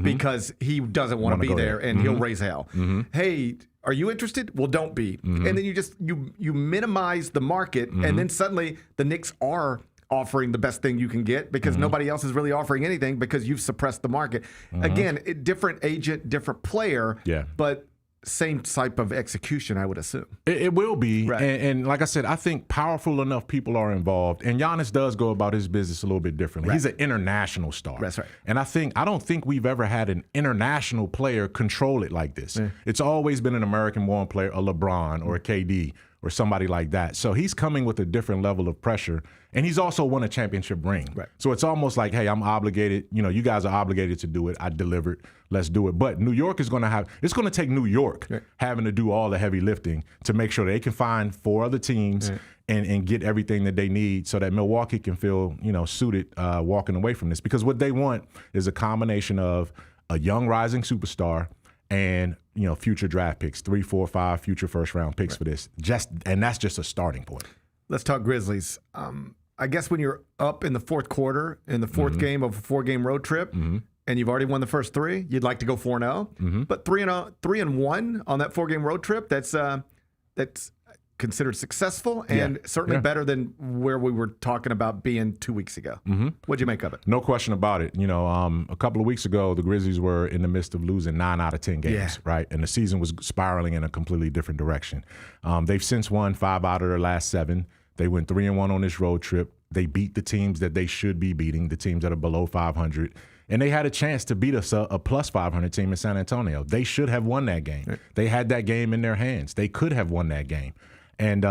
Because he doesn't want to be there and he'll raise hell. Hey, are you interested? Well, don't be. And then you minimize the market, and then suddenly the Knicks are offering the best thing you can get because nobody else is really offering anything because you've suppressed the market. Again, different agent, different player, but same type of execution, I would assume. It will be. And like I said, I think powerful enough people are involved. And Giannis does go about his business a little bit differently. He's an international star. That's right. And I don't think we've ever had an international player control it like this. It's always been an American-born player, a LeBron or a KD or somebody like that. So he's coming with a different level of pressure. And he's also won a championship ring. So it's almost like, hey, I'm obligated. You guys are obligated to do it. I delivered. Let's do it. But New York is going to it's going to take New York having to do all the heavy lifting to make sure they can find 4 other teams and get everything that they need so that Milwaukee can feel, suited walking away from this. Because what they want is a combination of a young rising superstar and future draft picks, 3, 4, 5 future first round picks for this. And that's just a starting point. Let's talk Grizzlies. I guess when you're up in the fourth quarter, in the fourth game of a 4-game road trip, and you've already won the first 3, you'd like to go 4-0. But 3-1 on that 4-game road trip, that's considered successful and certainly better than where we were talking about being 2 weeks ago. What'd you make of it? No question about it. A couple of weeks ago, the Grizzlies were in the midst of losing 9 out of 10 games, right? And the season was spiraling in a completely different direction. They've since won 5 out of their last 7. They went 3-1 on this road trip. They beat the teams that they should be beating, the teams that are below 500. And they had a chance to beat us a plus 500 team in San Antonio. They should have won that game. They had that game in their hands. They could have won that game. And,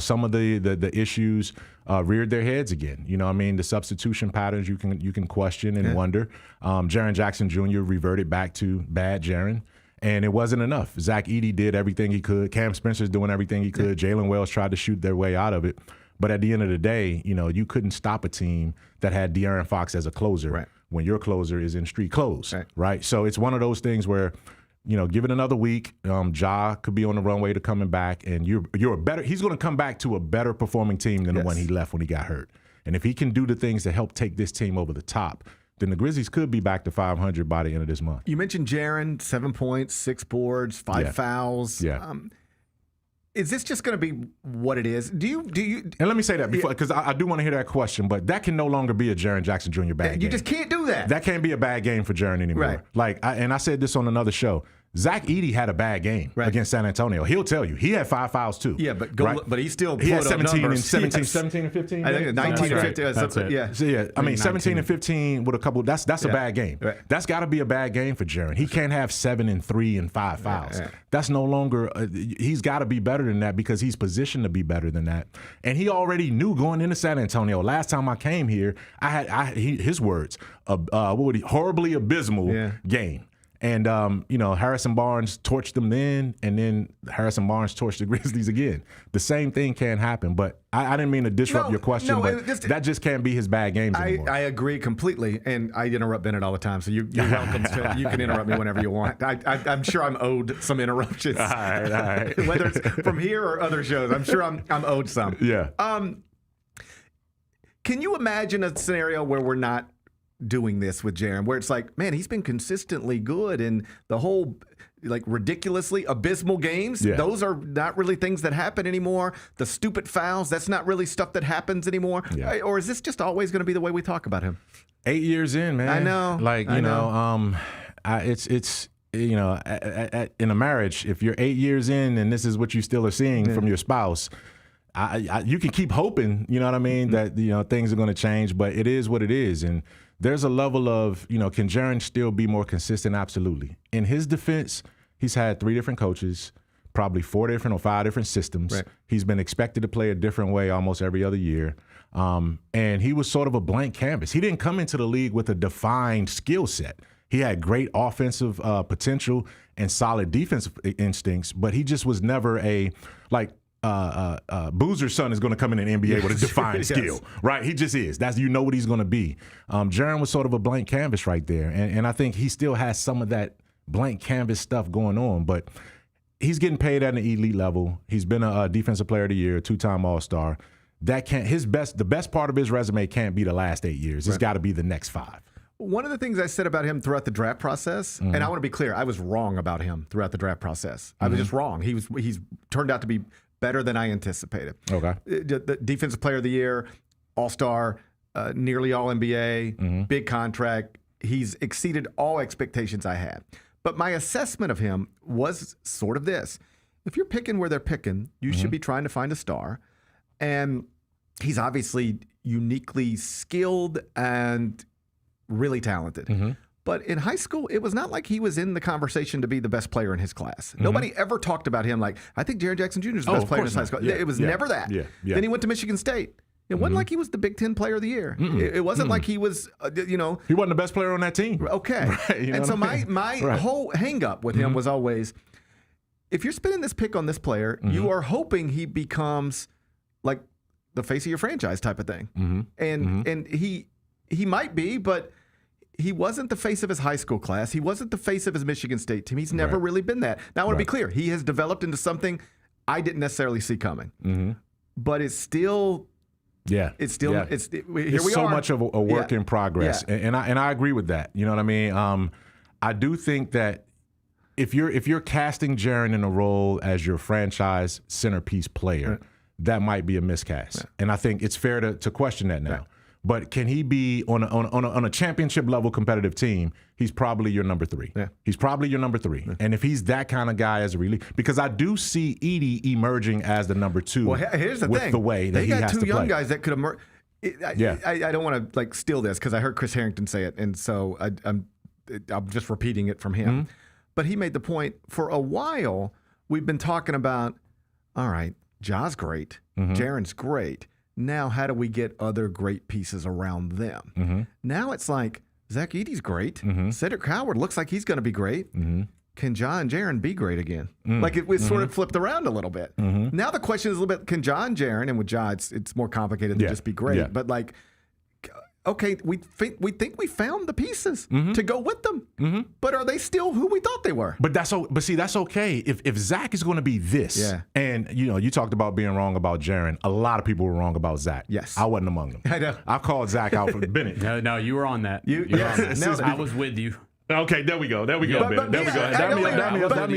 some of the issues reared their heads again. The substitution patterns you can question and wonder. Jaren Jackson Jr. reverted back to bad Jaren. And it wasn't enough. Zach Edey did everything he could. Cam Spencer's doing everything he could. Jalen Wells tried to shoot their way out of it. But at the end of the day, you couldn't stop a team that had De'Aaron Fox as a closer when your closer is in street clothes, right? So it's one of those things where, give it another week. Ja could be on the runway to coming back, and you're a better. He's going to come back to a better performing team than the one he left when he got hurt. And if he can do the things to help take this team over the top, then the Grizzlies could be back to 500 by the end of this month. You mentioned Jaren, 7 points, 6 boards, 5 fouls. Is this just going to be what it is? Do you? And let me say that before, because I do want to hear that question, but that can no longer be a Jaren Jackson Jr. bad game. You just can't do that. That can't be a bad game for Jaren anymore. Right. I said this on another show. Zach Edey had a bad game against San Antonio. He'll tell you. He had 5 fouls too. Yeah, but he still he had put up 17 numbers. and 17 and 15. I think 19 and 15. That's it. Yeah. So, I mean 17 and 15 with a couple. That's a bad game. Right. That's got to be a bad game for Jaren. He can't have 7 and 3 and 5 fouls. That's no longer. He's got to be better than that because he's positioned to be better than that. And he already knew going into San Antonio. Last time I came here, his words, horribly abysmal game. And, Harrison Barnes torched them then, and then Harrison Barnes torched the Grizzlies again. The same thing can happen, but I didn't mean to disrupt your question, but that just can't be his bad games anymore. I agree completely, and I interrupt Bennett all the time, so you're welcome to. You can interrupt me whenever you want. I'm sure I'm owed some interruptions. All right. Whether it's from here or other shows, I'm sure I'm owed some. Yeah. Can you imagine a scenario where we're not doing this with Jaren, where it's like, man, he's been consistently good, and the whole like ridiculously abysmal games. Those are not really things that happen anymore. The stupid fouls, that's not really stuff that happens anymore. Or is this just always going to be the way we talk about him? 8 years in, man. I know. Like, you know, it's you know, in a marriage, if you're 8 years in and this is what you still are seeing from your spouse, you can keep hoping, you know what I mean, that, you know, things are going to change, but it is what it is. And there's a level of, you know, can Jaren still be more consistent? Absolutely. In his defense, he's had 3 different coaches, probably 4 different or 5 different systems. Right. He's been expected to play a different way almost every other year. And he was sort of a blank canvas. He didn't come into the league with a defined skill set. He had great offensive potential and solid defensive instincts, but he just was never a, like, Boozer's son is going to come in the NBA with a defined skill, right? He just is. That's, you know what he's going to be. Jaren was sort of a blank canvas right there, and I think he still has some of that blank canvas stuff going on, but he's getting paid at an elite level. He's been a defensive player of the year, 2-time All-Star. That can't, the best part of his resume can't be the last 8 years. It's got to be the next 5. One of the things I said about him throughout the draft process, and I want to be clear, I was wrong about him throughout the draft process. I was just wrong. He's turned out to be better than I anticipated. Okay. The defensive player of the year, all-star, nearly all-NBA, big contract. He's exceeded all expectations I had. But my assessment of him was sort of this. If you're picking where they're picking, you should be trying to find a star. And he's obviously uniquely skilled and really talented. But in high school, it was not like he was in the conversation to be the best player in his class. Nobody ever talked about him like, I think Jaren Jackson Jr. is the best player in his high school. It was never that. Then he went to Michigan State. It wasn't like he was the Big Ten player of the year. It wasn't like he was, you know. He wasn't the best player on that team. Okay. Right, you know and so I mean? my whole hang-up with him was always, if you're spending this pick on this player, you are hoping he becomes like the face of your franchise type of thing. And he might be, but he wasn't the face of his high school class. He wasn't the face of his Michigan State team. He's never really been that. Now, I want to be clear. He has developed into something I didn't necessarily see coming. But it's still... here we it's so are. much of a work in progress, and I agree with that. You know what I mean? I do think that if you're casting Jaren in a role as your franchise centerpiece player, that might be a miscast, and I think it's fair to question that now. But can he be on a championship level competitive team? He's probably your number 3. He's probably your number 3. And if he's that kind of guy as a relief, because I do see Edey emerging as the number 2. Well, here's the with thing. The way that they he got has 2 to young play. guys that could emerge. I don't want to like steal this because I heard Chris Harrington say it, and so I'm just repeating it from him. But he made the point for a while. We've been talking about, all right, Ja's great, Jaren's great. Now, how do we get other great pieces around them? Now it's like, Zach Edey's great. Cedric Howard looks like he's going to be great. Can Ja and Jaren be great again? Like it was sort of flipped around a little bit. Now the question is a little bit, can Ja and Jaren, and with Ja, it's more complicated than just be great. But like, okay, we think we found the pieces to go with them. But are they still who we thought they were? But see, that's okay. If Zach is going to be this, and you know, you talked about being wrong about Jaren. A lot of people were wrong about Zach. Yes, I wasn't among them. I know. I called Zach out for Bennett. No, you were on that. I was with you. Okay, there we go, Bennett. There we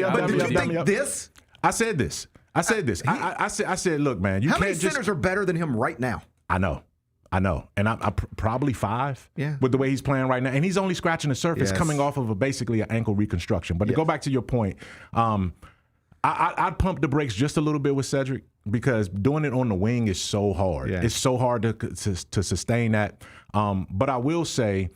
go. But did you think this? I said this. I said, look, man, how many centers are better than him right now? I know. And I'm probably 5 with the way he's playing right now. And he's only scratching the surface coming off of basically an ankle reconstruction. But to go back to your point, I'd pump the brakes just a little bit with Cedric because doing it on the wing is so hard. It's so hard to sustain that. But I will say,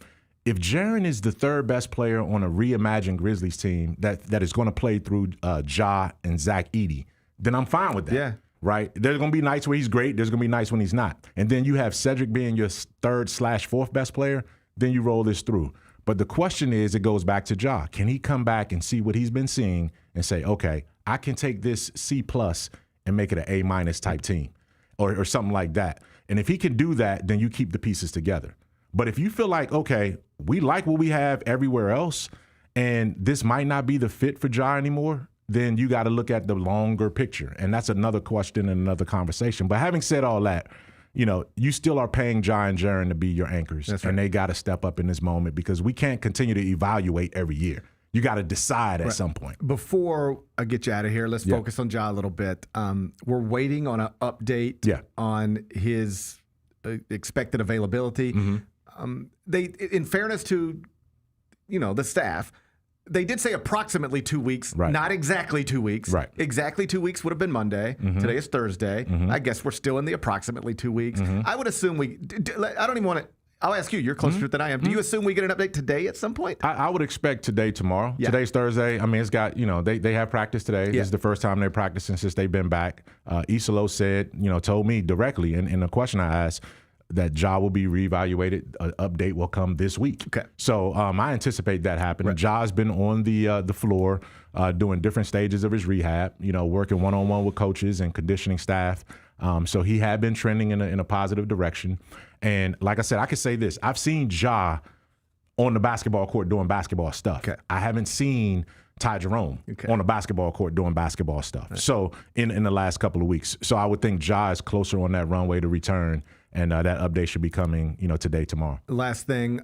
if Jaren is the 3rd best player on a reimagined Grizzlies team that is going to play through Ja and Zach Edey, then I'm fine with that. Right? There's going to be nights where he's great. There's going to be nights when he's not. And then you have Cedric being your 3rd/4th best player. Then you roll this through. But the question is, it goes back to Ja. Can he come back and see what he's been seeing and say, okay, I can take this C+ and make it an A- type team or something like that. And if he can do that, then you keep the pieces together. But if you feel like, okay, we like what we have everywhere else, and this might not be the fit for Ja anymore, then you got to look at the longer picture. And that's another question and another conversation. But having said all that, you know, you still are paying Ja and Jaren to be your anchors. And they got to step up in this moment because we can't continue to evaluate every year. you got to decide at some point. Before I get you out of here, let's focus on Ja a little bit. We're waiting on an update on his expected availability. They, in fairness to the staff, they did say approximately 2 weeks, not exactly 2 weeks. Right. Exactly 2 weeks would have been Monday. Today is Thursday. I guess we're still in the approximately 2 weeks. I would assume I don't even want to. I'll ask you. You're closer to it than I am. Do you assume we get an update today at some point? I would expect today, tomorrow. Yeah. Today's Thursday. I mean, it's got, they have practice today. This is the first time they're practicing since they've been back. Isolo said, told me directly in the question I asked, that Ja will be reevaluated. An update will come this week. Okay. So I anticipate that happening. Ja's been on the floor doing different stages of his rehab, working one-on-one with coaches and conditioning staff. So he had been trending in a positive direction. And like I said, I could say this. I've seen Ja on the basketball court doing basketball stuff. Okay. I haven't seen Ty Jerome on the basketball court doing basketball stuff. Right. So in the last couple of weeks. So I would think Ja is closer on that runway to return. And that update should be coming, today, tomorrow. Last thing,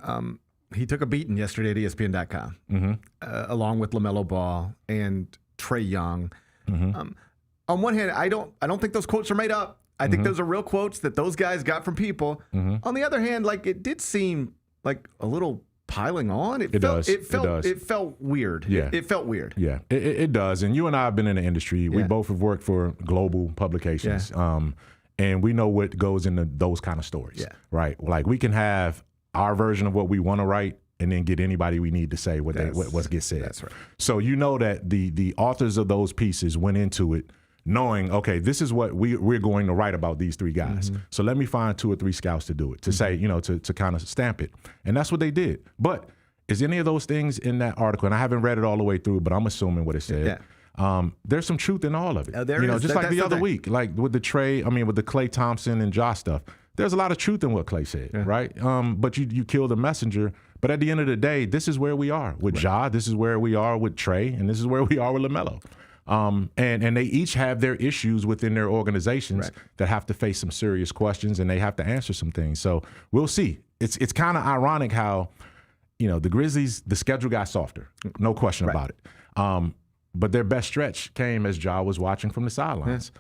he took a beating yesterday at ESPN.com, along with LaMelo Ball and Trae Young. On one hand, I don't think those quotes are made up. I think those are real quotes that those guys got from people. On the other hand, it did seem like a little piling on. It felt weird. Yeah. It felt weird. Yeah, it does. And you and I have been in the industry. We both have worked for global publications. And we know what goes into those kind of stories, right? Like we can have our version of what we want to write and then get anybody we need to say what gets said. That's right. So that the authors of those pieces went into it knowing, okay, this is what we're going to write about these three guys. So let me find 2 or 3 scouts to do it, to say, to kind of stamp it. And that's what they did. But is any of those things in that article, and I haven't read it all the way through, but I'm assuming what it said. There's some truth in all of it. Just like the other week, like with the Klay Thompson and Ja stuff. There's a lot of truth in what Klay said, right? But you killed a messenger. But at the end of the day, this is where we are with Ja. This is where we are with Trae, and this is where we are with LaMelo. And they each have their issues within their organizations that have to face some serious questions, and they have to answer some things. So we'll see. It's kind of ironic how, the Grizzlies, the schedule got softer, no question about it. But their best stretch came as Ja was watching from the sidelines.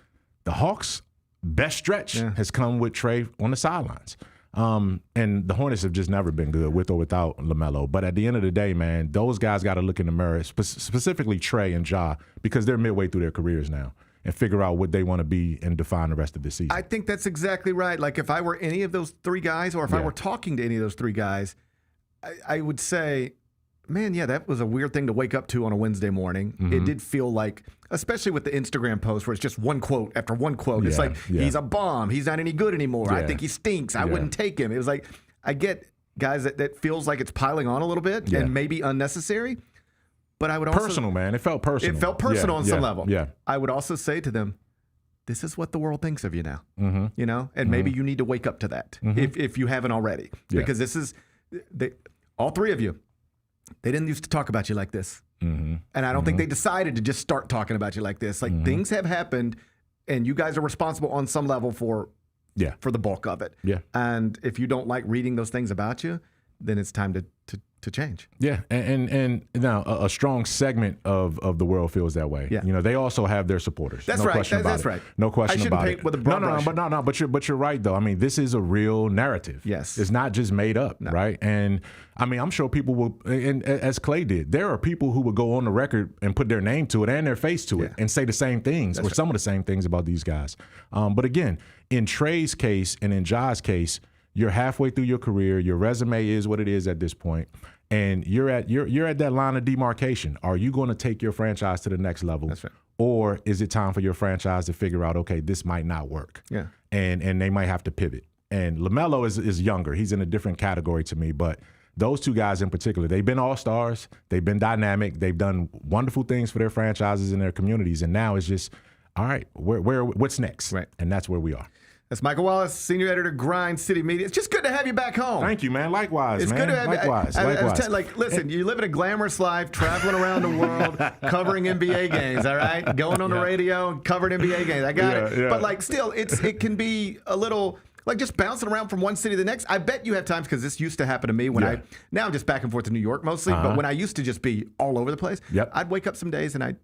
The Hawks' best stretch has come with Trae on the sidelines. And the Hornets have just never been good with or without LaMelo. But at the end of the day, man, those guys got to look in the mirror, specifically Trae and Ja, because they're midway through their careers now, and figure out what they want to be and define the rest of the season. I think that's exactly right. Like if I were any of those 3 guys, or if I were talking to any of those 3 guys, I would say, man, that was a weird thing to wake up to on a Wednesday morning. It did feel like, especially with the Instagram post where it's just one quote after one quote. It's like, he's a bum. He's not any good anymore. I think he stinks. I wouldn't take him. It was like, I get guys that feels like it's piling on a little bit and maybe unnecessary. But I would also. Personal, man. It felt personal. It felt personal on some level. Yeah. I would also say to them, this is what the world thinks of you now. And maybe you need to wake up to that if you haven't already. Because this is, all 3 of you. They didn't used to talk about you like this. And I don't think they decided to just start talking about you like this. Like things have happened, and you guys are responsible on some level for the bulk of it. And if you don't like reading those things about you, then it's time to change. Yeah, and now a strong segment of the world feels that way. They also have their supporters. That's no right. Question about That's it. right. No question about paint it. With a broad brush. But you're right though. I mean, this is a real narrative. Yes, it's not just made up, right? And I mean, I'm sure people will, and as Klay did, there are people who would go on the record and put their name to it and their face to it and say the same things or some of the same things about these guys. But again, in Trae's case and in Ja's case, you're halfway through your career. Your resume is what it is at this point, and you're at that line of demarcation. Are you going to take your franchise to the next level? That's right. Or is it time for your franchise to figure out, okay, this might not work? And they might have to pivot. And LaMelo is younger. He's in a different category to me, but those 2 guys in particular, they've been all-stars. They've been dynamic. They've done wonderful things for their franchises and their communities. And now it's just, all right, what's next? Right. And that's where we are. That's Michael Wallace, senior editor, Grind City Media. It's just good to have you back home. Thank you, man. Likewise, it's man. Good to have Likewise. you. Listen, you live in a glamorous life, traveling around the world, covering NBA games, all right? Going on the radio, covering NBA games. I got it. Yeah. But, still, it can be a little Like just bouncing around from one city to the next. I bet you have times, because this used to happen to me when now I'm just back and forth to New York mostly, but when I used to just be all over the place, I'd wake up some days and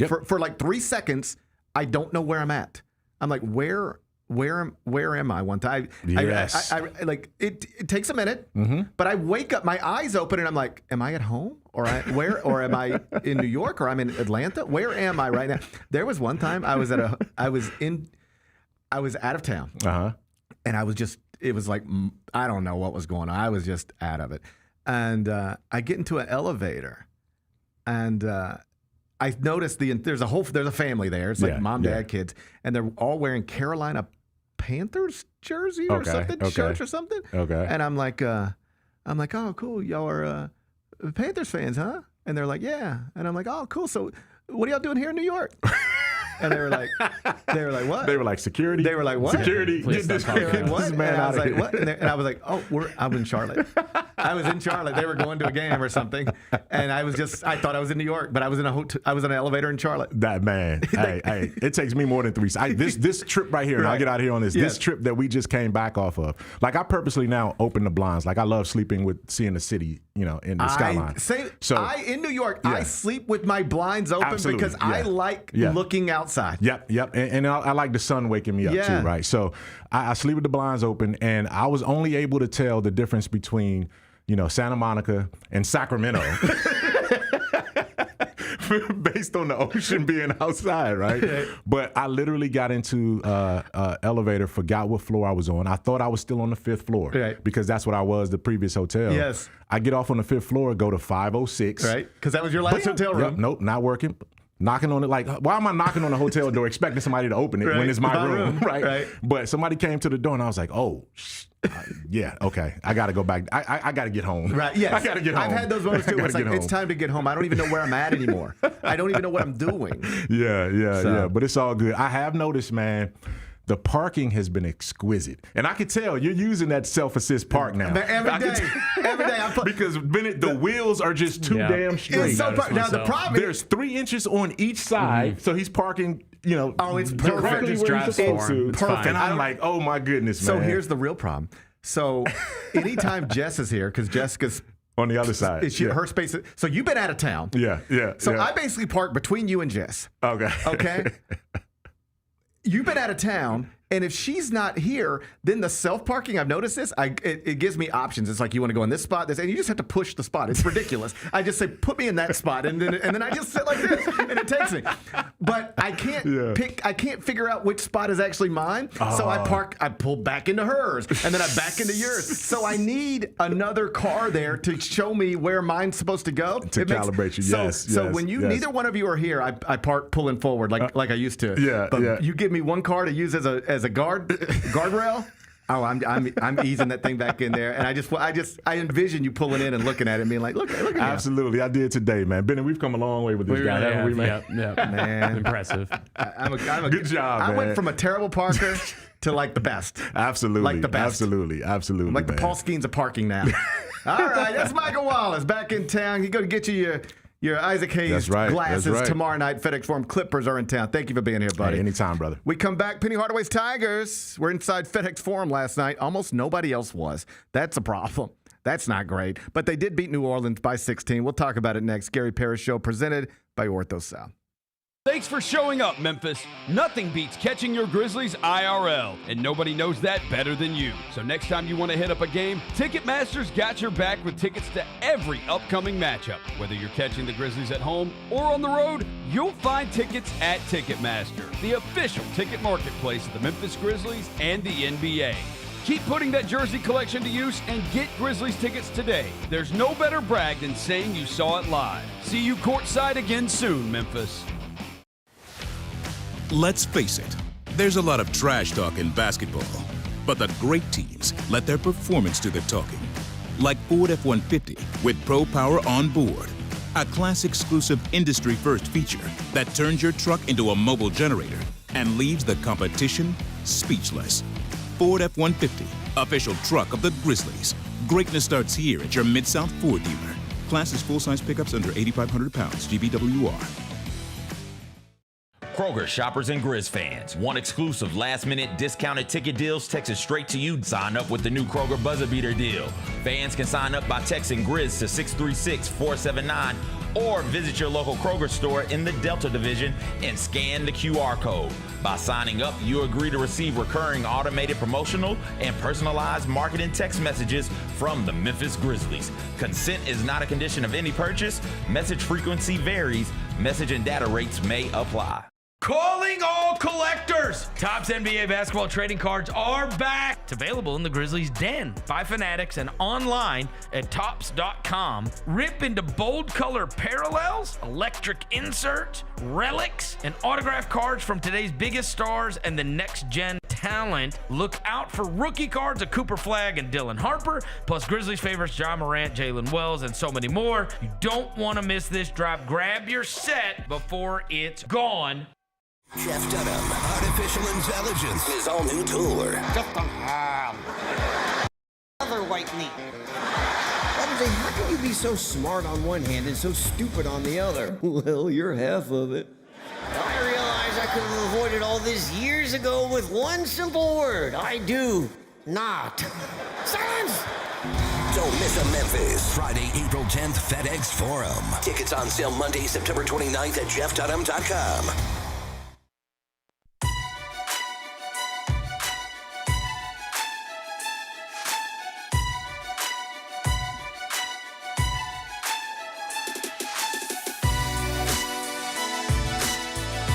for like 3 seconds, I don't know where I'm at. I'm like, where am I one time? Yes. I like it takes a minute, but I wake up, my eyes open, and I'm like, am I at home? Or am I in New York, or I'm in Atlanta? Where am I right now? There was one time I was out of town. And it was like, I don't know what was going on. I was just out of it. And I get into an elevator, and I noticed there's a family there. It's like mom, dad, kids, and they're all wearing Carolina Panthers jersey or something, shirts or something. Okay. And I'm like, oh, cool. Y'all are Panthers fans, huh? And they're like, yeah. And I'm like, oh, cool. So what are y'all doing here in New York? And they were like, what? They were like, security. They were like, what? Security. Get this man out of here. What? And I was like, oh, I'm in Charlotte. I was in Charlotte. They were going to a game or something, and I thought I was in New York, but I was in an elevator in Charlotte. That man, hey, it takes me more than 3 seconds. This trip right here, and I'll get out of here on this. Yes. This trip that we just came back off of, like I purposely now open the blinds. Like I love sleeping seeing the city, in the skyline. In New York, I sleep with my blinds open because I like looking outside. Yep. And I like the sun waking me up too, right? So I sleep with the blinds open, and I was only able to tell the difference between, Santa Monica and Sacramento based on the ocean being outside, right? But I literally got into elevator, forgot what floor I was on. I thought I was still on the 5th floor because that's what I was the previous hotel. Yes. I get off on the 5th floor, go to 506. Right, because that was your last hotel room. Yep, nope, not working. Knocking on it, like, why am I knocking on the hotel door expecting somebody to open it when it's my room, right? But somebody came to the door, and I was like, oh, okay, I got to go back. I got to get home. Right, yes. I got to get home. I've had those moments, too. It's like, it's time to get home. I don't even know where I'm at anymore. I don't even know what I'm doing. Yeah, but it's all good. I have noticed, man, the parking has been exquisite. And I can tell you're using that self-assist park now. Every day. Because, Bennett, the wheels are just too damn straight. Now, the problem there's 3 inches on each side, so he's parking, it's directly perfect. where he's supposed to. Perfect. And I'm like, oh my goodness, man. So here's the real problem. So anytime Jess is here, because Jessica's on the other side, her space. So you've been out of town. So I basically park between you and Jess. Okay. You've been out of town, and if she's not here, then the self-parking, I've noticed this, it gives me options. It's like, you want to go in this spot, and you just have to push the spot. It's ridiculous. I just say, put me in that spot, and then I just sit like this, and it takes me. But I can't figure out which spot is actually mine, so I pull back into hers, and then I back into yours. So I need another car there to show me where mine's supposed to go. To calibrate you, So when neither one of you are here, I park pulling forward like I used to. But you give me one car to use as a guardrail. Oh, I'm easing that thing back in there, and I envision you pulling in and looking at it and being like, look at me. Absolutely, I did today, man. Benny, we've come a long way with this guy, haven't we, man? Yep. Man, impressive. I'm a good job, man. I went from a terrible parker to like the best. Absolutely, like the best. Absolutely. I'm like the Paul Skeens of parking now. All right, that's Michael Wallace back in town. He's going to get you your Isaac Hayes glasses tomorrow night. FedEx Forum Clippers are in town. Thank you for being here, buddy. Hey, anytime, brother. We come back. Penny Hardaway's Tigers. We're inside FedEx Forum last night. Almost nobody else was. That's a problem. That's not great. But they did beat New Orleans by 16. We'll talk about it next. Gary Parrish Show presented by Ortho South. Thanks for showing up, Memphis. Nothing beats catching your Grizzlies IRL, and nobody knows that better than you. So next time you want to hit up a game, Ticketmaster's got your back with tickets to every upcoming matchup. Whether you're catching the Grizzlies at home or on the road, you'll find tickets at Ticketmaster, the official ticket marketplace of the Memphis Grizzlies and the NBA. Keep putting that jersey collection to use and get Grizzlies tickets today. There's no better brag than saying you saw it live. See you courtside again soon, Memphis. Let's face it, there's a lot of trash talk in basketball, but the great teams let their performance do the talking. Like Ford F-150 with Pro Power on board, a class-exclusive industry-first feature that turns your truck into a mobile generator and leaves the competition speechless. Ford F-150, official truck of the Grizzlies. Greatness starts here at your Mid-South Ford dealer. Class is full-size pickups under 8,500 pounds, GVWR. Kroger shoppers and Grizz fans, want exclusive last-minute discounted ticket deals texted straight to you? Sign up with the new Kroger Buzzer Beater deal. Fans can sign up by texting Grizz to 636-479 or visit your local Kroger store in the Delta Division and scan the QR code. By signing up, you agree to receive recurring automated promotional and personalized marketing text messages from the Memphis Grizzlies. Consent is not a condition of any purchase. Message frequency varies. Message and data rates may apply. Calling all collectors! Topps NBA basketball trading cards are back. It's available in the Grizzlies Den by Fanatics and online at Topps.com. Rip into bold color parallels, electric inserts, relics, and autographed cards from today's biggest stars and the next gen talent. Look out for rookie cards of Cooper Flagg and Dylan Harper, plus Grizzlies favorites John Morant, Jalen Wells, and so many more. You don't want to miss this drop. Grab your set before it's gone. Jeff Dunham, Artificial Intelligence, his all new tour. Just a hand. Other white meat. How can you be so smart on one hand and so stupid on the other? Well, you're half of it. I realize I could have avoided all this years ago with one simple word. I do not. Silence! Don't miss a Memphis. Friday, April 10th, FedEx Forum. Tickets on sale Monday, September 29th at jeffdunham.com.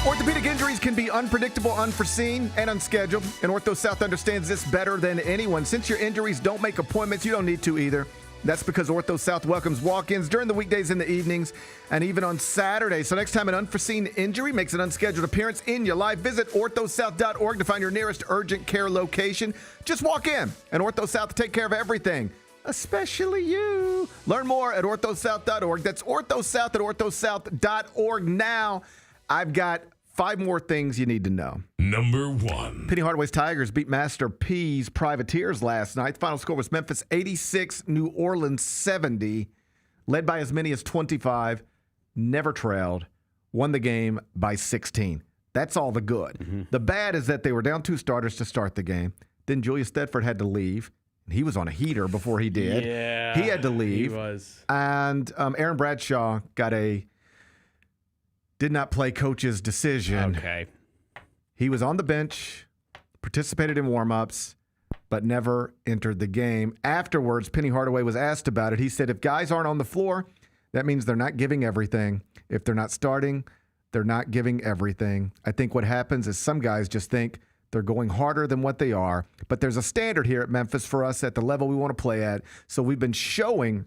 Orthopedic injuries can be unpredictable, unforeseen, and unscheduled, and Ortho South understands this better than anyone. Since your injuries don't make appointments, you don't need to either. That's because Ortho South welcomes walk-ins during the weekdays and the evenings, and even on Saturdays. So next time an unforeseen injury makes an unscheduled appearance in your life, visit orthosouth.org to find your nearest urgent care location. Just walk in, and Ortho South will take care of everything, especially you. Learn more at orthosouth.org. That's orthosouth at orthosouth.org. Now, I've got 5 more things you need to know. Number 1. Penny Hardaway's Tigers beat Master P's Privateers last night. The final score was Memphis 86, New Orleans 70. Led by as many as 25. Never trailed. Won the game by 16. That's all the good. Mm-hmm. The bad is that they were down 2 starters to start the game. Then Julius Thedford had to leave. He was on a heater before he did. Yeah, he had to leave. He was. And Aaron Bradshaw got did not play coach's decision. Okay. He was on the bench, participated in warm-ups, but never entered the game. Afterwards, Penny Hardaway was asked about it. He said, if guys aren't on the floor, that means they're not giving everything. If they're not starting, they're not giving everything. I think what happens is some guys just think they're going harder than what they are. But there's a standard here at Memphis for us at the level we want to play at. So we've been showing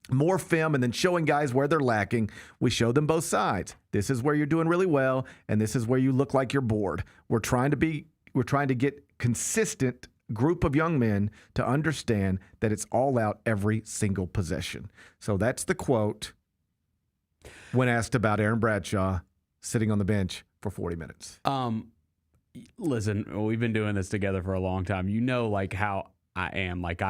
more film and then showing guys where they're lacking. We show them both sides. This is where you're doing really well, and this is where you look like you're bored. We're trying to get consistent group of young men to understand that it's all out every single possession. So that's the quote when asked about Aaron Bradshaw sitting on the bench for 40 minutes. Listen, we've been doing this together for a long time. You know, like how I am. Like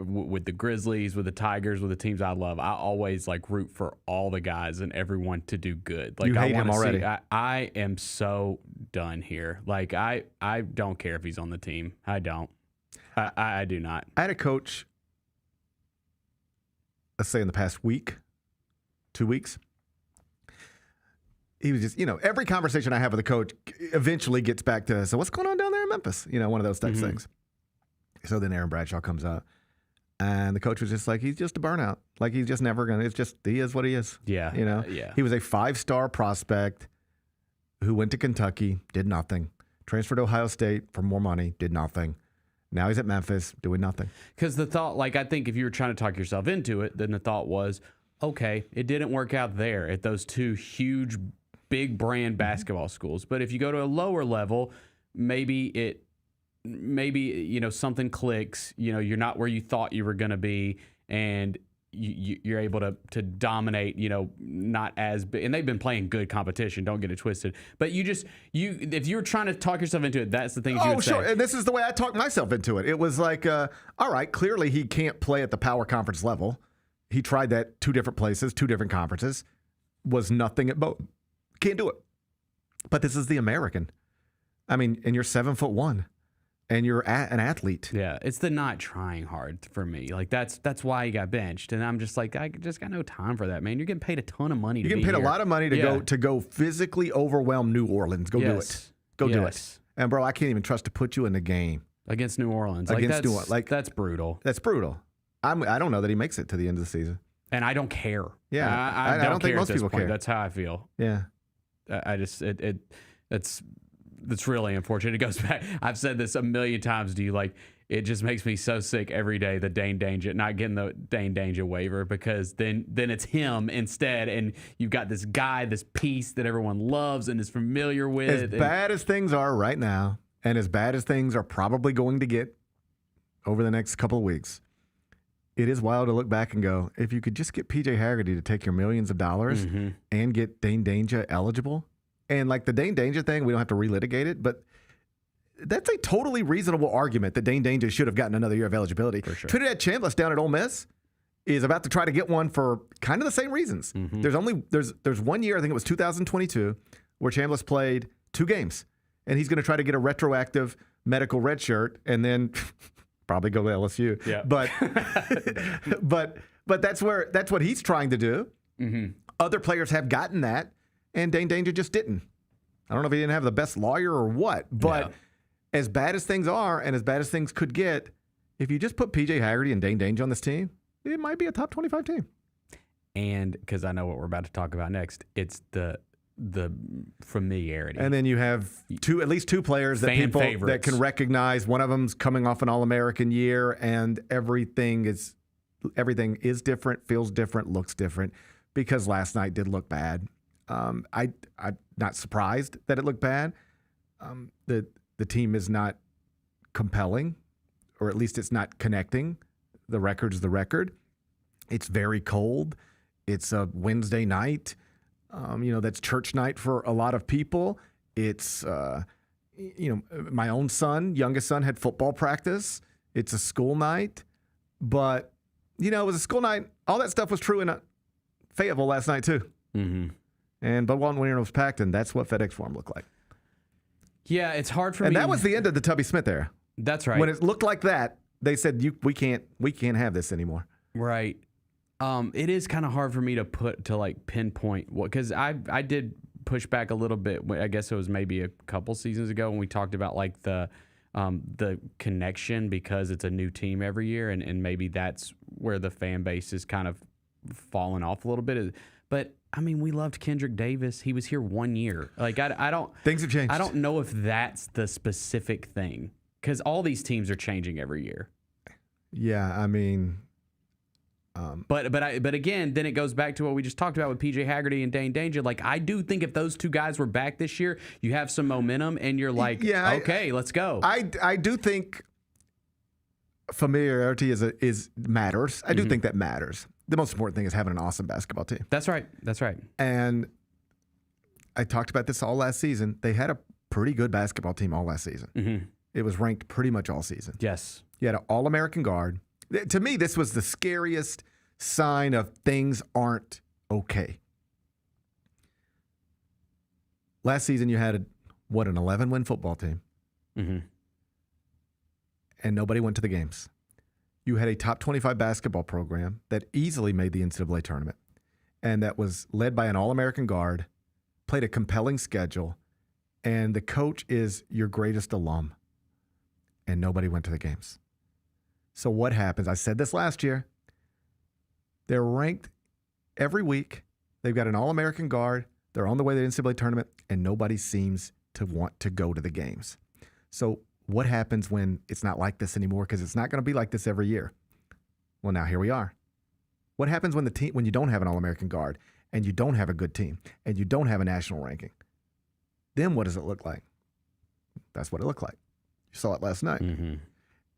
with the Grizzlies, with the Tigers, with the teams I love, I always like root for all the guys and everyone to do good. Like you hate I him already. I am so done here. Like I don't care if he's on the team. I don't. I do not. I had a coach, let's say in the past week, 2 weeks. He was just, every conversation I have with a coach eventually gets back to, so what's going on down there in Memphis? One of those types of things. So then Aaron Bradshaw comes out. And the coach was just like, he's just a burnout. Like, he's just never going to, he is what he is. Yeah. Yeah. He was a 5-star prospect who went to Kentucky, did nothing. Transferred to Ohio State for more money, did nothing. Now he's at Memphis doing nothing. Because the thought, like, I think if you were trying to talk yourself into it, then the thought was, okay, it didn't work out there at those 2 huge, big brand basketball schools. But if you go to a lower level, maybe something clicks, you're not where you thought you were going to be, and you're able to dominate, not as big. And they've been playing good competition, don't get it twisted. But if you're trying to talk yourself into it, that's the things you would say. Oh, sure. And this is the way I talked myself into it. It was like, all right, clearly he can't play at the power conference level. He tried that 2 different places, 2 different conferences, was nothing at both. Can't do it. But this is the American. I mean, and you're 7'1", and you're an athlete. Yeah, it's the not trying hard for me. Like that's why he got benched, and I'm just like, I just got no time for that, man. You're getting paid a ton of money. You're getting paid a lot of money to go physically overwhelm New Orleans. Go do it. Go do it. And bro, I can't even trust to put you in the game against New Orleans. Against New Orleans, that's brutal. That's brutal. I don't know that he makes it to the end of the season. And I don't care. Yeah, I don't think most people care. That's how I feel. Yeah, That's really unfortunate. It goes back. I've said this a million times to you. Like, it just makes me so sick every day, the Dane Danger, not getting the Dane Danger waiver, because then it's him instead. And you've got this guy, this piece that everyone loves and is familiar with. As bad as things are right now, and as bad as things are probably going to get over the next couple of weeks, it is wild to look back and go, if you could just get PJ Haggerty to take your millions of dollars and get Dane Danger eligible. And like the Dane Danger thing, we don't have to relitigate it, but that's a totally reasonable argument that Dane Danger should have gotten another year of eligibility. For sure. Trinidad Chambliss down at Ole Miss is about to try to get one for kind of the same reasons. There's 1 year, I think it was 2022, where Chambliss played 2 games, and he's going to try to get a retroactive medical red shirt and then probably go to LSU. Yeah. But that's what he's trying to do. Other players have gotten that. And Dane Danger just didn't. I don't know if he didn't have the best lawyer or what, but as bad as things are and as bad as things could get, if you just put PJ Haggerty and Dane Danger on this team, it might be a top 25 team. And because I know what we're about to talk about next, it's the familiarity. And then you have at least two players that people that can recognize. One of them's coming off an All-American year, and everything is different, feels different, looks different, because last night did look bad. I'm not surprised that it looked bad. The team is not compelling, or at least it's not connecting. The record's the record. It's very cold. It's a Wednesday night. That's church night for a lot of people. It's, my own son, youngest son, had football practice. It's a school night. But, it was a school night. All that stuff was true in Fayetteville last night, too. But when it was packed, and that's what FedEx Forum looked like. Yeah, it's hard for me. And that was the end of the Tubby Smith era. That's right. When it looked like that, they said we can't have this anymore. Right. It is kind of hard for me to pinpoint what, because I did push back a little bit. I guess it was maybe a couple seasons ago when we talked about like the connection, because it's a new team every year, and maybe that's where the fan base is kind of fallen off a little bit. But I mean, we loved Kendrick Davis. He was here 1 year. Like I don't. Things have changed. I don't know if that's the specific thing, because all these teams are changing every year. Yeah, I mean. But again, then it goes back to what we just talked about with PJ Haggerty and Dane Danger. Like, I do think if those two guys were back this year, you have some momentum, and you're like, okay, let's go. I do think familiarity is matters. I do think that matters. The most important thing is having an awesome basketball team. That's right. That's right. And I talked about this all last season. They had a pretty good basketball team all last season. It was ranked pretty much all season. Yes. You had an All-American guard. To me, this was the scariest sign of things aren't okay. Last season, you had an 11-win football team. And nobody went to the games. You had a top 25 basketball program that easily made the NCAA tournament, and that was led by an All-American guard, played a compelling schedule, and the coach is your greatest alum, and nobody went to the games. So what happens? I said this last year. They're ranked every week. They've got an All-American guard. They're on the way to the NCAA tournament, and nobody seems to want to go to the games. So what happens when it's not like this anymore? Because it's not going to be like this every year. Well, now here we are. What happens when you don't have an All-American guard, and you don't have a good team, and you don't have a national ranking? Then what does it look like? That's what it looked like. You saw it last night.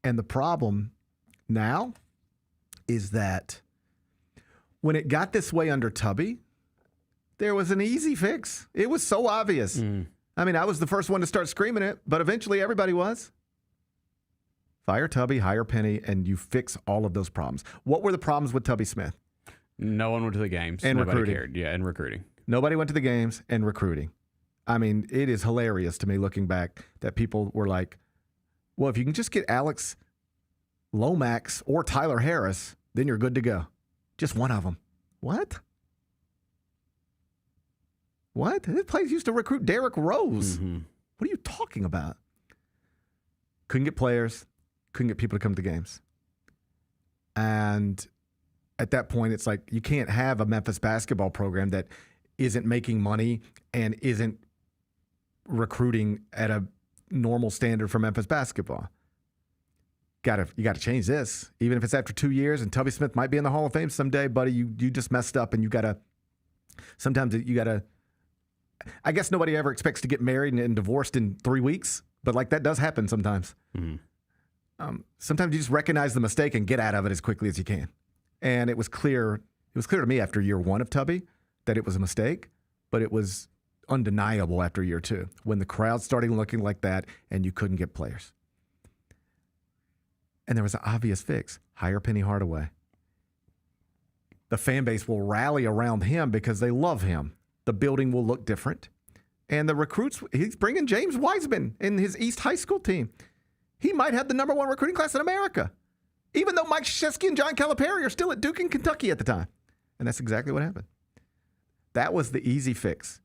And the problem now is that when it got this way under Tubby, there was an easy fix. It was so obvious. I mean, I was the first one to start screaming it, but eventually everybody was. Fire Tubby, hire Penny, and you fix all of those problems. What were the problems with Tubby Smith? No one went to the games. And Nobody recruiting. cared. Yeah, and recruiting. Nobody went to the games and recruiting. I mean, it is hilarious to me looking back that people were like, well, if you can just get Alex Lomax or Tyler Harris, then you're good to go. Just one of them. What? What? This place used to recruit Derrick Rose. Mm-hmm. What are you talking about? Couldn't get players, couldn't get people to come to games. And at that point, it's like you can't have a Memphis basketball program that isn't making money and isn't recruiting at a normal standard for Memphis basketball. You got to change this. Even if it's after 2 years and Tubby Smith might be in the Hall of Fame someday, buddy, you just messed up and sometimes you got to, I guess nobody ever expects to get married and divorced in 3 weeks, but like that does happen sometimes. Mm-hmm. Sometimes you just recognize the mistake and get out of it as quickly as you can. And it was clear to me after year one of Tubby that it was a mistake, but it was undeniable after year two when the crowd started looking like that and you couldn't get players. And there was an obvious fix. Hire Penny Hardaway. The fan base will rally around him because they love him. The building will look different. And the recruits, he's bringing James Wiseman in his East High School team. He might have the number one recruiting class in America, even though Mike Krzyzewski and John Calipari are still at Duke and Kentucky at the time. And that's exactly what happened. That was the easy fix.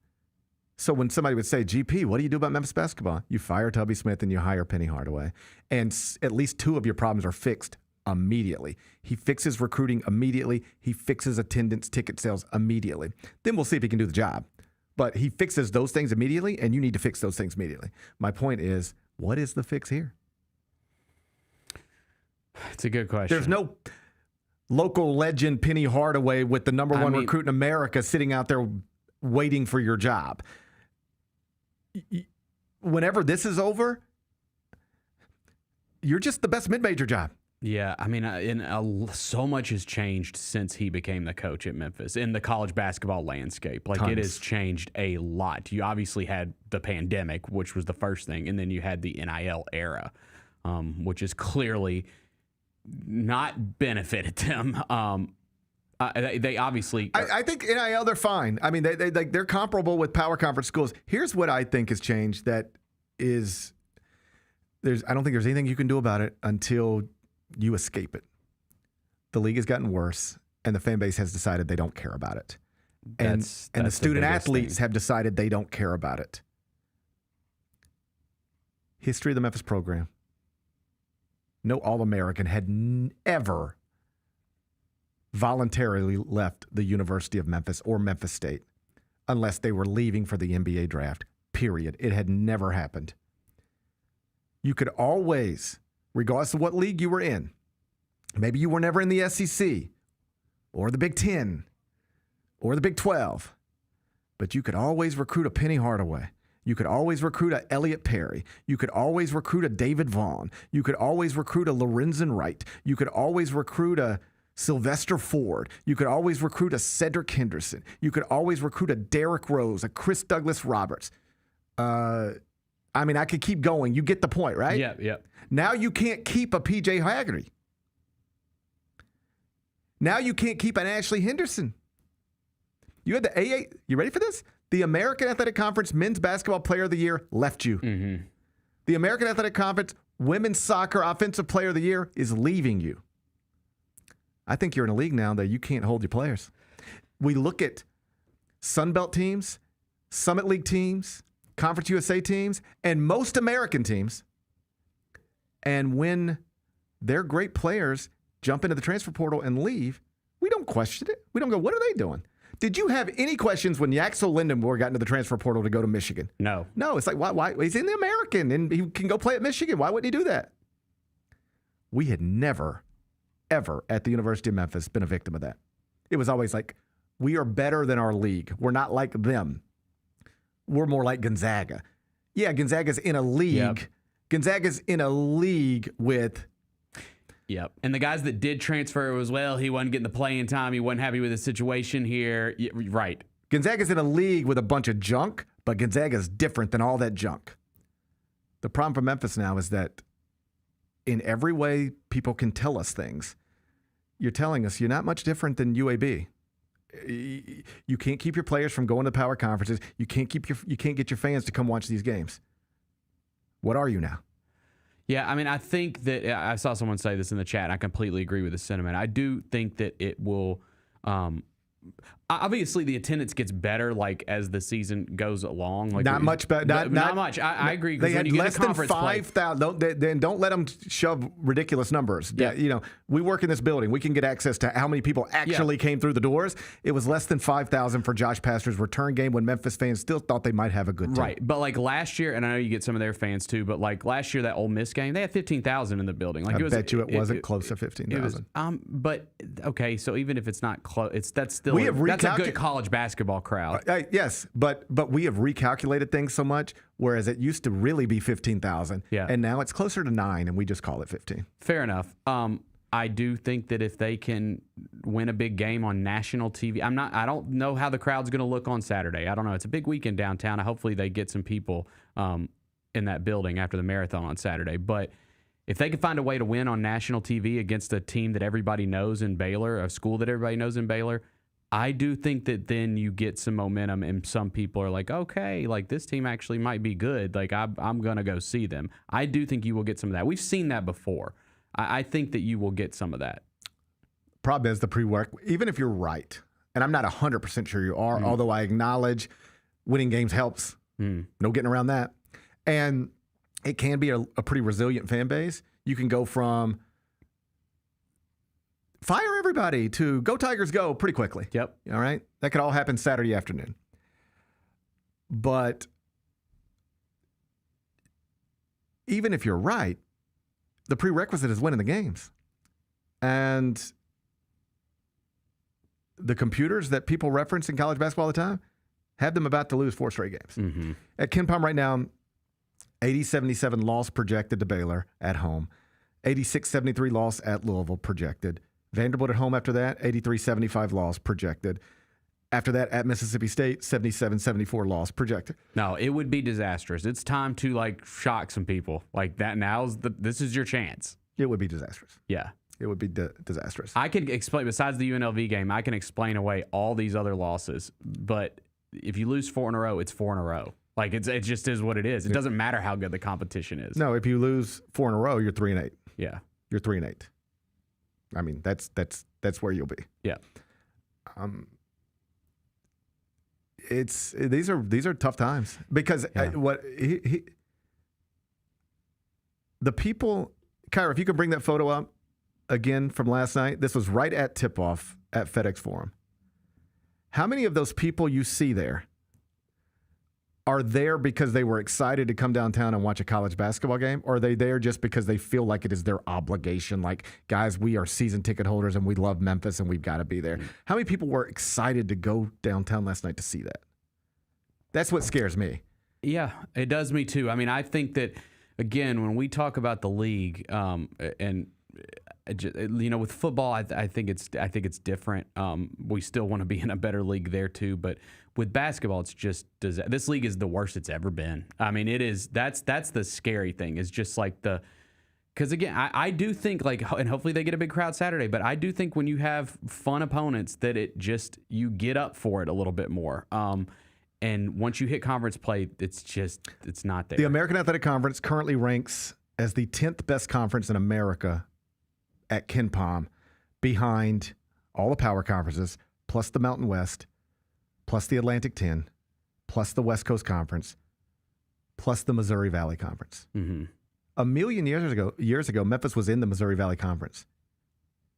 So when somebody would say, GP, what do you do about Memphis basketball? You fire Tubby Smith and you hire Penny Hardaway. And at least two of your problems are fixed immediately. He fixes recruiting immediately. He fixes attendance, ticket sales immediately. Then we'll see if he can do the job. But he fixes those things immediately, and you need to fix those things immediately. My point is, what is the fix here? It's a good question. There's no local legend Penny Hardaway with the number one recruit in America sitting out there waiting for your job. Whenever this is over, you're just the best mid-major job. Yeah, I mean, so much has changed since he became the coach at Memphis in the college basketball landscape. Like, it has changed a lot. You obviously had the pandemic, which was the first thing, and then you had the NIL era, which has clearly not benefited them. They obviously. I think NIL, they're fine. I mean, they're comparable with power conference schools. Here's what I think has changed. I don't think there's anything you can do about it until you escape it. The league has gotten worse, and the fan base has decided they don't care about it. And the student athletes have decided they don't care about it. History of the Memphis program. No All-American had ever voluntarily left the University of Memphis or Memphis State unless they were leaving for the NBA draft, period. It had never happened. You could always, regardless of what league you were in, maybe you were never in the SEC or the Big Ten or the Big 12, but you could always recruit a Penny Hardaway. You could always recruit a Elliot Perry. You could always recruit a David Vaughn. You could always recruit a Lorenzen Wright. You could always recruit a Sylvester Ford. You could always recruit a Cedric Henderson. You could always recruit a Derrick Rose, a Chris Douglas Roberts. I mean, I could keep going. You get the point, right? Yeah. Now you can't keep a PJ Haggerty. Now you can't keep an Ashley Henderson. You had the AA. You ready for this? The American Athletic Conference Men's Basketball Player of the Year left you. Mm-hmm. The American Athletic Conference Women's Soccer Offensive Player of the Year is leaving you. I think you're in a league now that you can't hold your players. We look at Sunbelt teams, Summit League teams, Conference USA teams, and most American teams. And when their great players jump into the transfer portal and leave, we don't question it. We don't go, what are they doing? Did you have any questions when Yaxel Lindenborg got into the transfer portal to go to Michigan? No. No, it's like, why? He's in the American, and he can go play at Michigan. Why wouldn't he do that? We had never, ever at the University of Memphis been a victim of that. It was always like, we are better than our league. We're not like them. We're more like Gonzaga. Yeah, Gonzaga's in a league. Yep. Gonzaga's in a league with... Yep. And the guys that did transfer as well, he wasn't getting the playing time. He wasn't happy with the situation here. Right. Gonzaga's in a league with a bunch of junk, but Gonzaga's different than all that junk. The problem for Memphis now is that in every way people can tell us things, you're telling us you're not much different than UAB. You can't keep your players from going to power conferences. You can't get your fans to come watch these games. What are you now? Yeah, I mean, I think that I saw someone say this in the chat. And I completely agree with the sentiment. I do think that it will. Obviously, the attendance gets better like as the season goes along. Like not much better. Not much. I agree. They had when you less get a than conference 5,000. Then don't let them shove ridiculous numbers. Yeah. We work in this building. We can get access to how many people actually came through the doors. It was less than 5,000 for Josh Pastner's return game when Memphis fans still thought they might have a good team. Right, but like last year, and I know you get some of their fans too, but like last year that Ole Miss game, they had 15,000 in the building. Like I bet you it wasn't close to 15,000. But okay, so even if it's not close, that's still that's a good college basketball crowd. Yes, but we have recalculated things so much, whereas it used to really be 15,000, and now it's closer to 9, and we just call it 15. Fair enough. I do think that if they can win a big game on national TV, I don't know how the crowd's going to look on Saturday. I don't know. It's a big weekend downtown. Hopefully they get some people in that building after the marathon on Saturday. But if they can find a way to win on national TV against a team that everybody knows in Baylor, a school that everybody knows in Baylor, I do think that then you get some momentum and some people are like, okay, like this team actually might be good. Like I'm going to go see them. I do think you will get some of that. We've seen that before. I think that you will get some of that. Problem is the pre-work, even if you're right, and I'm not 100% sure you are, although I acknowledge winning games helps. No getting around that. And it can be a pretty resilient fan base. You can go from fire everybody to go Tigers go pretty quickly. Yep. All right? That could all happen Saturday afternoon. But even if you're right, the prerequisite is winning the games. And the computers that people reference in college basketball all the time have them about to lose 4 straight games. At KenPom right now, 80-77 loss projected to Baylor at home. 86-73 loss at Louisville projected. Vanderbilt at home after that, 83-75 loss projected. After that, at Mississippi State, 77-74 loss projected. No, it would be disastrous. It's time to like shock some people. Like that this is your chance. It would be disastrous. Yeah. It would be disastrous. I can explain, besides the UNLV game, I can explain away all these other losses. But if you lose 4 in a row, it's 4 in a row. Like it just is what it is. It doesn't matter how good the competition is. No, if you lose 4 in a row, you're 3-8. Yeah. You're 3-8. I mean, that's where you'll be. Yeah. These are tough times because the people, Kyra, if you can bring that photo up again from last night, this was right at tip-off at FedEx Forum. How many of those people you see there are there because they were excited to come downtown and watch a college basketball game? Or are they there just because they feel like it is their obligation? Like, guys, we are season ticket holders and we love Memphis and we've got to be there. How many people were excited to go downtown last night to see that? That's what scares me. Yeah, it does me too. I mean, I think that, again, when we talk about the league and with football, I think it's different. We still want to be in a better league there too, but with basketball, it's just this league is the worst it's ever been. I mean, it is. That's the scary thing. Is just like because again, I do think and hopefully they get a big crowd Saturday, but I do think when you have fun opponents that you get up for it a little bit more. And once you hit conference play, it's not there. The American Athletic Conference currently ranks as the 10th best conference in America at KenPom, behind all the power conferences, plus the Mountain West, plus the Atlantic 10, plus the West Coast Conference, plus the Missouri Valley Conference. A million years ago, Memphis was in the Missouri Valley Conference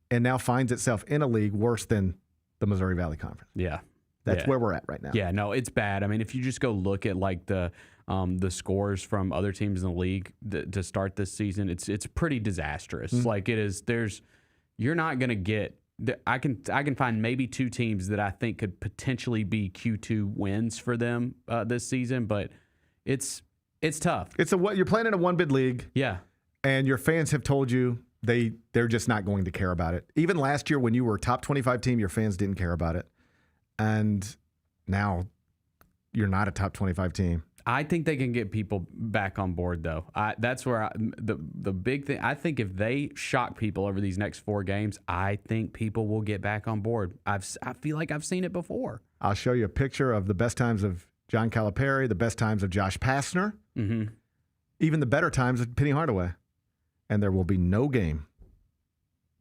and now finds itself in a league worse than the Missouri Valley Conference. Yeah. That's where we're at right now. Yeah, no, it's bad. I mean, if you just go look at like the scores from other teams in the league to start this season, it's pretty disastrous. Like it is. You're not going to get. I can find maybe 2 teams that I think could potentially be Q2 wins for them this season, but it's tough. You're playing in a 1-bid league. Yeah, and your fans have told you they're just not going to care about it. Even last year when you were a top 25 team, your fans didn't care about it. And now you're not a top 25 team. I think they can get people back on board, though. That's where the big thing. I think if they shock people over these next 4 games, I think people will get back on board. I feel like I've seen it before. I'll show you a picture of the best times of John Calipari, the best times of Josh Pastner, even the better times of Penny Hardaway. And there will be no game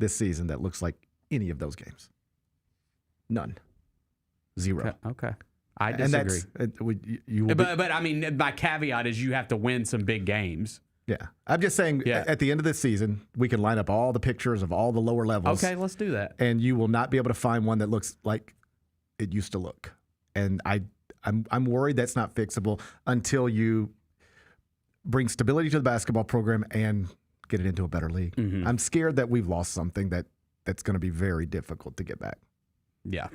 this season that looks like any of those games. None. 0. Okay. I disagree. But I mean, my caveat is you have to win some big games. Yeah. I'm just saying at the end of this season, we can line up all the pictures of all the lower levels. Okay, let's do that. And you will not be able to find one that looks like it used to look. And I'm worried that's not fixable until you bring stability to the basketball program and get it into a better league. I'm scared that we've lost something that's going to be very difficult to get back. Yeah.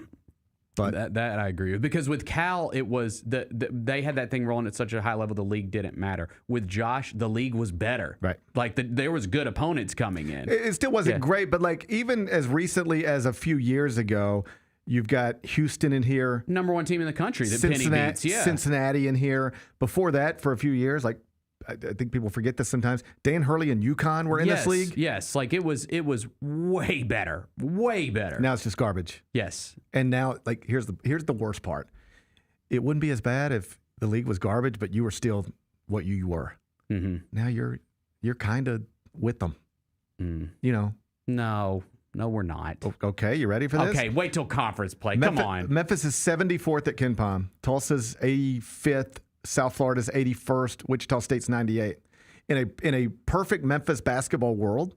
But that I agree with, because with Cal, it was they had that thing rolling at such a high level, the league didn't matter. With Josh, the league was better. Right. Like there was good opponents coming in. It still wasn't great, but like even as recently as a few years ago, you've got Houston in here. Number 1 team in the country that Penny beats. Yeah. Cincinnati in here. Before that, for a few years, like I think people forget this sometimes, Dan Hurley and UConn were in this league. Yes, like it was way better. Way better. Now it's just garbage. Yes. And now, like, here's the worst part. It wouldn't be as bad if the league was garbage, but you were still what you were. Now you're kind of with them. You know. No, we're not. Okay, you ready for this? Okay, wait till conference play. Come on. Memphis is 74th at KenPom. Tulsa's 85th. South Florida's 81st. Wichita State's 98th. In a perfect Memphis basketball world,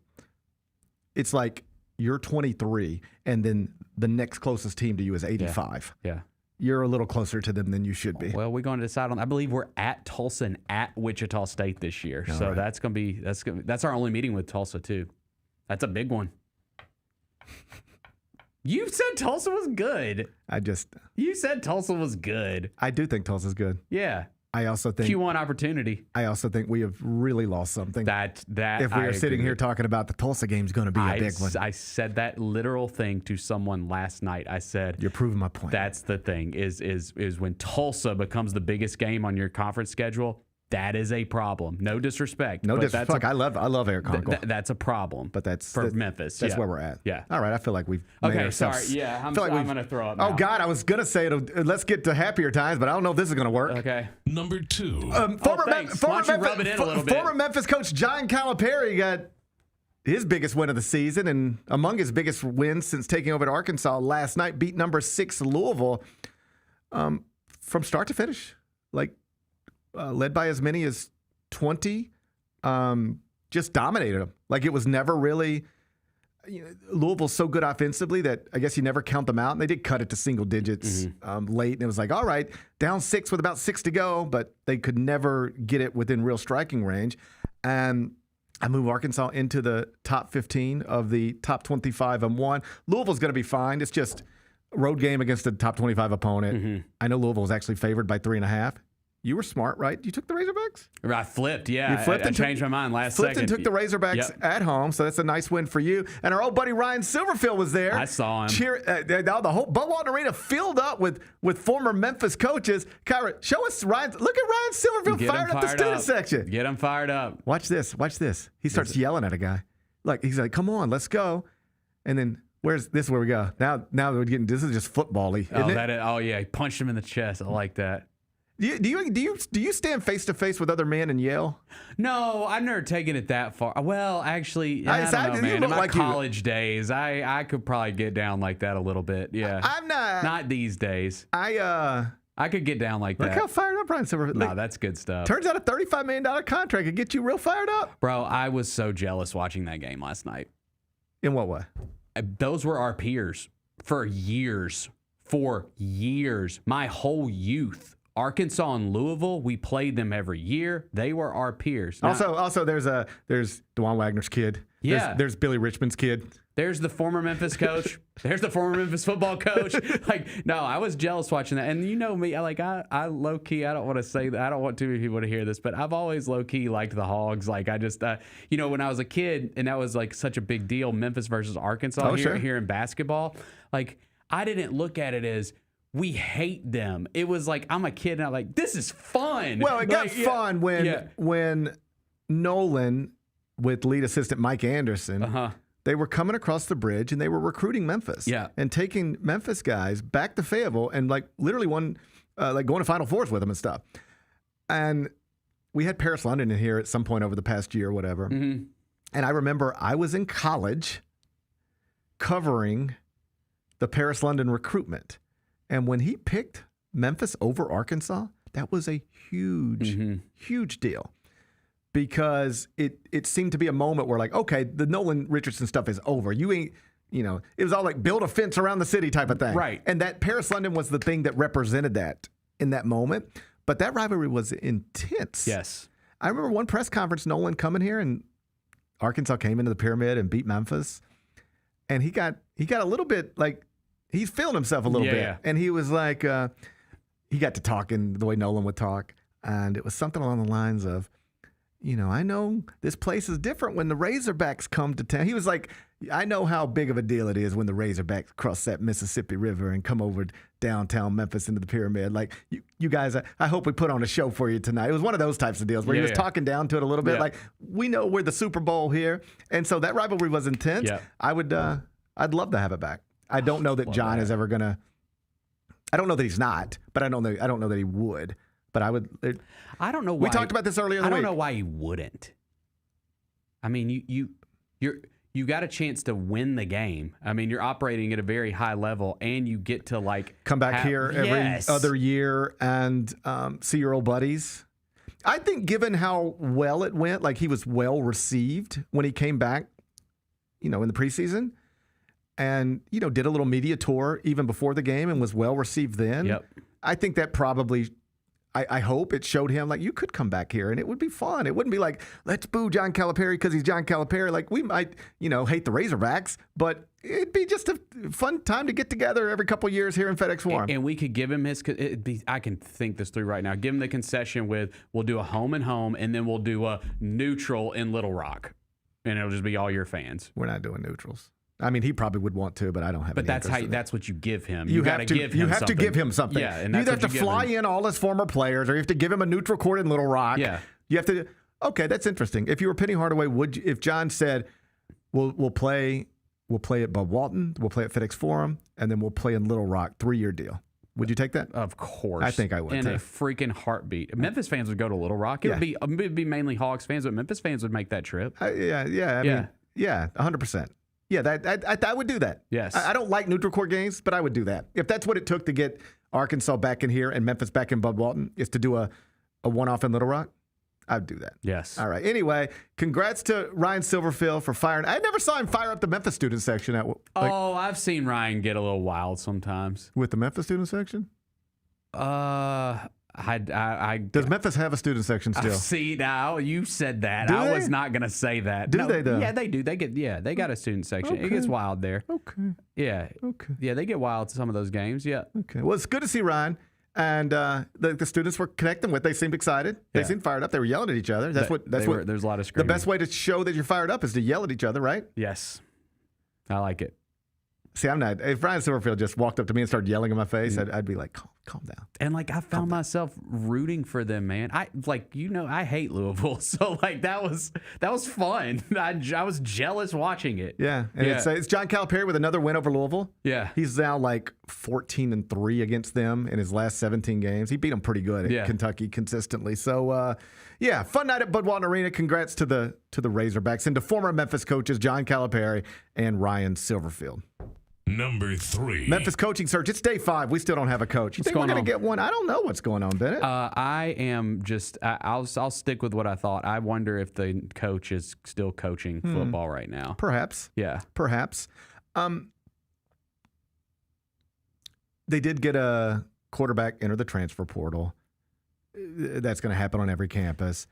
it's like you're 23, and then the next closest team to you is 85. Yeah. You're a little closer to them than you should be. Well, we're going to decide on. I believe we're at Tulsa and at Wichita State this year, so right. that's our only meeting with Tulsa too. That's a big one. You said Tulsa was good. You said Tulsa was good. I do think Tulsa's good. Yeah. I also think Q1 opportunity. I also think we have really lost something. That if we are sitting here talking about the Tulsa game is going to be a big one. I said that literal thing to someone last night. I said, "You're proving my point." That's the thing is when Tulsa becomes the biggest game on your conference schedule. That is a problem. No disrespect. No disrespect. I love Eric Conkle. That's a problem. But that's for Memphis. That's where we're at. Yeah. All right. I feel like we've made ourselves. Sorry. Yeah. I'm going to throw up now. Oh God, I was going to say let's get to happier times, but I don't know if this is going to work. Okay. Number 2. Rub it in a little bit. Former Memphis coach John Calipari got his biggest win of the season, and among his biggest wins since taking over at Arkansas last night, beat number 6 Louisville from start to finish, led by as many as 20, just dominated them. Like it was never really, Louisville's so good offensively that I guess you never count them out. And they did cut it to single digits late. And it was like, all right, down 6 with about 6 to go, but they could never get it within real striking range. And I move Arkansas into the top 15 of the top 25 and 1. Louisville's going to be fine. It's just a road game against a top 25 opponent. I know Louisville was actually favored by 3.5. You were smart, right? You took the Razorbacks? I flipped, yeah. You flipped I changed my mind last second. Flipped and took the Razorbacks at home, so that's a nice win for you. And our old buddy Ryan Silverfield was there. I saw him. The whole Bud Walton Arena filled up with former Memphis coaches. Kyra, show us Ryan. Look at Ryan Silverfield fired up the student section. Get him fired up. Watch this. He starts yelling at a guy. He's like, come on, let's go. And then this is where we go. Now we're getting, this is just football-y, isn't it? Oh, yeah. He punched him in the chest. I like that. Do you stand face to face with other men and yell? No, I've never taken it that far. Well, actually, I don't know, man. In my college days, I could probably get down like that a little bit. Yeah, I'm not these days. I could get down like that. Look how fired up Ryan Silverfield. No, that's good stuff. Turns out a $35 million contract could get you real fired up, bro. I was so jealous watching that game last night. In what way? Those were our peers for years. My whole youth. Arkansas and Louisville, we played them every year. They were our peers. Now, also, there's DeJuan Wagner's kid. Yeah. There's Billy Richmond's kid. There's the former Memphis coach. There's the former Memphis football coach. No, I was jealous watching that. And you know me, I low key, I don't want to say that. I don't want too many people to hear this, but I've always low key liked the Hogs. I just, when I was a kid, and that was such a big deal, Memphis versus Arkansas here in basketball. I didn't look at it as we hate them. It was like, I'm a kid and I'm like, this is fun. Well, it got fun when Nolan with lead assistant Mike Anderson, they were coming across the bridge and they were recruiting Memphis. Yeah. And taking Memphis guys back to Fayetteville and like literally going to Final Fours with them and stuff. And we had Parrish London in here at some point over the past year or whatever. Mm-hmm. And I remember I was in college covering the Parrish London recruitment. And when he picked Memphis over Arkansas, that was a huge deal. Because it seemed to be a moment where, like, okay, the Nolan Richardson stuff is over. You ain't, it was all like build a fence around the city type of thing. Right. And that Parrish London was the thing that represented that in that moment. But that rivalry was intense. Yes. I remember one press conference, Nolan coming here, and Arkansas came into the Pyramid and beat Memphis. And he got a little bit, like, he's feeling himself a little bit. Yeah. And he was like, he got to talking the way Nolan would talk. And it was something along the lines of, I know this place is different when the Razorbacks come to town. He was like, I know how big of a deal it is when the Razorbacks cross that Mississippi River and come over downtown Memphis into the Pyramid. Like, you guys, I hope we put on a show for you tonight. It was one of those types of deals where he was talking down to it a little bit. Like, we know we're the Super Bowl here. And so that rivalry was intense. Yeah. I'd love to have it back. I don't know that John is ever going to. I don't know that he's not, but I don't know that he would. But I would. I don't know why. We talked about this earlier in the week. I don't know why he wouldn't. I mean, you got a chance to win the game. I mean, you're operating at a very high level, and you get to like come back here every other year and see your old buddies. I think, given how well it went, like he was well received when he came back, in the preseason, and did a little media tour even before the game and was well received then. Yep. I think that probably. I hope it showed him, like, you could come back here and it would be fun. It wouldn't be like, let's boo John Calipari because he's John Calipari. Like, we might, hate the Razorbacks, but it'd be just a fun time to get together every couple of years here in FedEx Forum. And we could give him I can think this through right now. Give him the concession with, we'll do a home and home, and then we'll do a neutral in Little Rock. And it'll just be all your fans. We're not doing neutrals. I mean, he probably would want to, but I don't have. But that's what you give him. You have to give him something. Yeah, and you either have to fly in all his former players, or you have to give him a neutral court in Little Rock. Yeah, you have to. Okay, that's interesting. If you were Penny Hardaway, if John said, "We'll play at Bud Walton, we'll play at FedEx Forum, and then we'll play in Little Rock, 3-year deal." Would you take that? Of course. I think I would. In a freaking heartbeat. Memphis fans would go to Little Rock. It would be mainly Hawks fans, but Memphis fans would make that trip. I mean, 100%. Yeah, I would do that. Yes. I don't like neutral court games, but I would do that. If that's what it took to get Arkansas back in here and Memphis back in Bud Walton, is to do a one-off in Little Rock, I'd do that. Yes. All right. Anyway, congrats to Ryan Silverfield for firing. I never saw him fire up the Memphis student section. I've seen Ryan get a little wild sometimes. With the Memphis student section? Does Memphis have a student section still? See, now you said that. Do I they? was not going to say that. Do they though? Yeah, they do. They got a student section. Okay. It gets wild there. Okay. Yeah. Okay. Yeah, they get wild to some of those games. Yeah. Okay. Well, it's good to see Ryan. And the students were connecting with. They seemed excited. They seemed fired up. They were yelling at each other. That's what. There's a lot of screaming. The best way to show that you're fired up is to yell at each other, right? Yes. I like it. See, I'm not. If Ryan Silverfield just walked up to me and started yelling in my face, I'd be like, calm down. And like, I found myself rooting for them, man. I hate Louisville, so like that was fun. I was jealous watching it. Yeah, and it's John Calipari with another win over Louisville. Yeah, he's now like 14-3 against them in his last 17 games. He beat them pretty good at Kentucky consistently. So fun night at Bud Walton Arena. Congrats to the Razorbacks and to former Memphis coaches John Calipari and Ryan Silverfield. Number 3. Memphis coaching search. It's day 5. We still don't have a coach. You think we're going to get one? I don't know what's going on, Bennett. I am just. I'll stick with what I thought. I wonder if the coach is still coaching football right now. Perhaps. Yeah. Perhaps. They did get a quarterback enter the transfer portal. That's going to happen on every campus.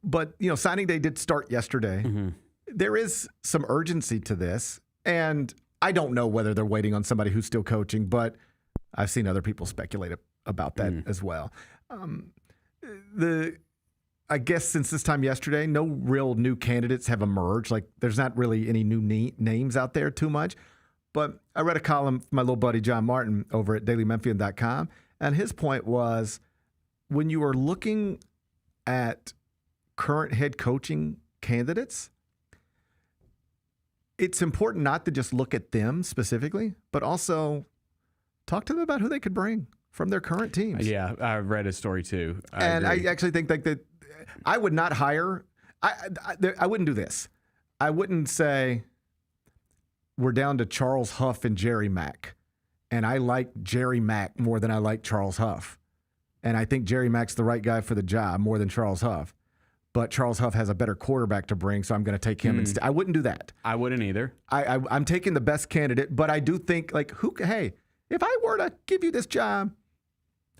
But signing day did start yesterday. Mm-hmm. There is some urgency to this, and I don't know whether they're waiting on somebody who's still coaching, but I've seen other people speculate about that as well. I guess since this time yesterday, no real new candidates have emerged. Like, there's not really any new names out there too much. But I read a column from my little buddy John Martin over at dailymemphian.com, and his point was when you are looking at current head coaching candidates, it's important not to just look at them specifically, but also talk to them about who they could bring from their current teams. Yeah, I read his story too. I actually think that I would not hire. I wouldn't do this. I wouldn't say we're down to Charles Huff and Jerry Mack, and I like Jerry Mack more than I like Charles Huff, and I think Jerry Mack's the right guy for the job more than Charles Huff. But Charles Huff has a better quarterback to bring, so I'm going to take him instead. I wouldn't do that. I wouldn't either. I'm taking the best candidate, but I do think, hey, if I were to give you this job,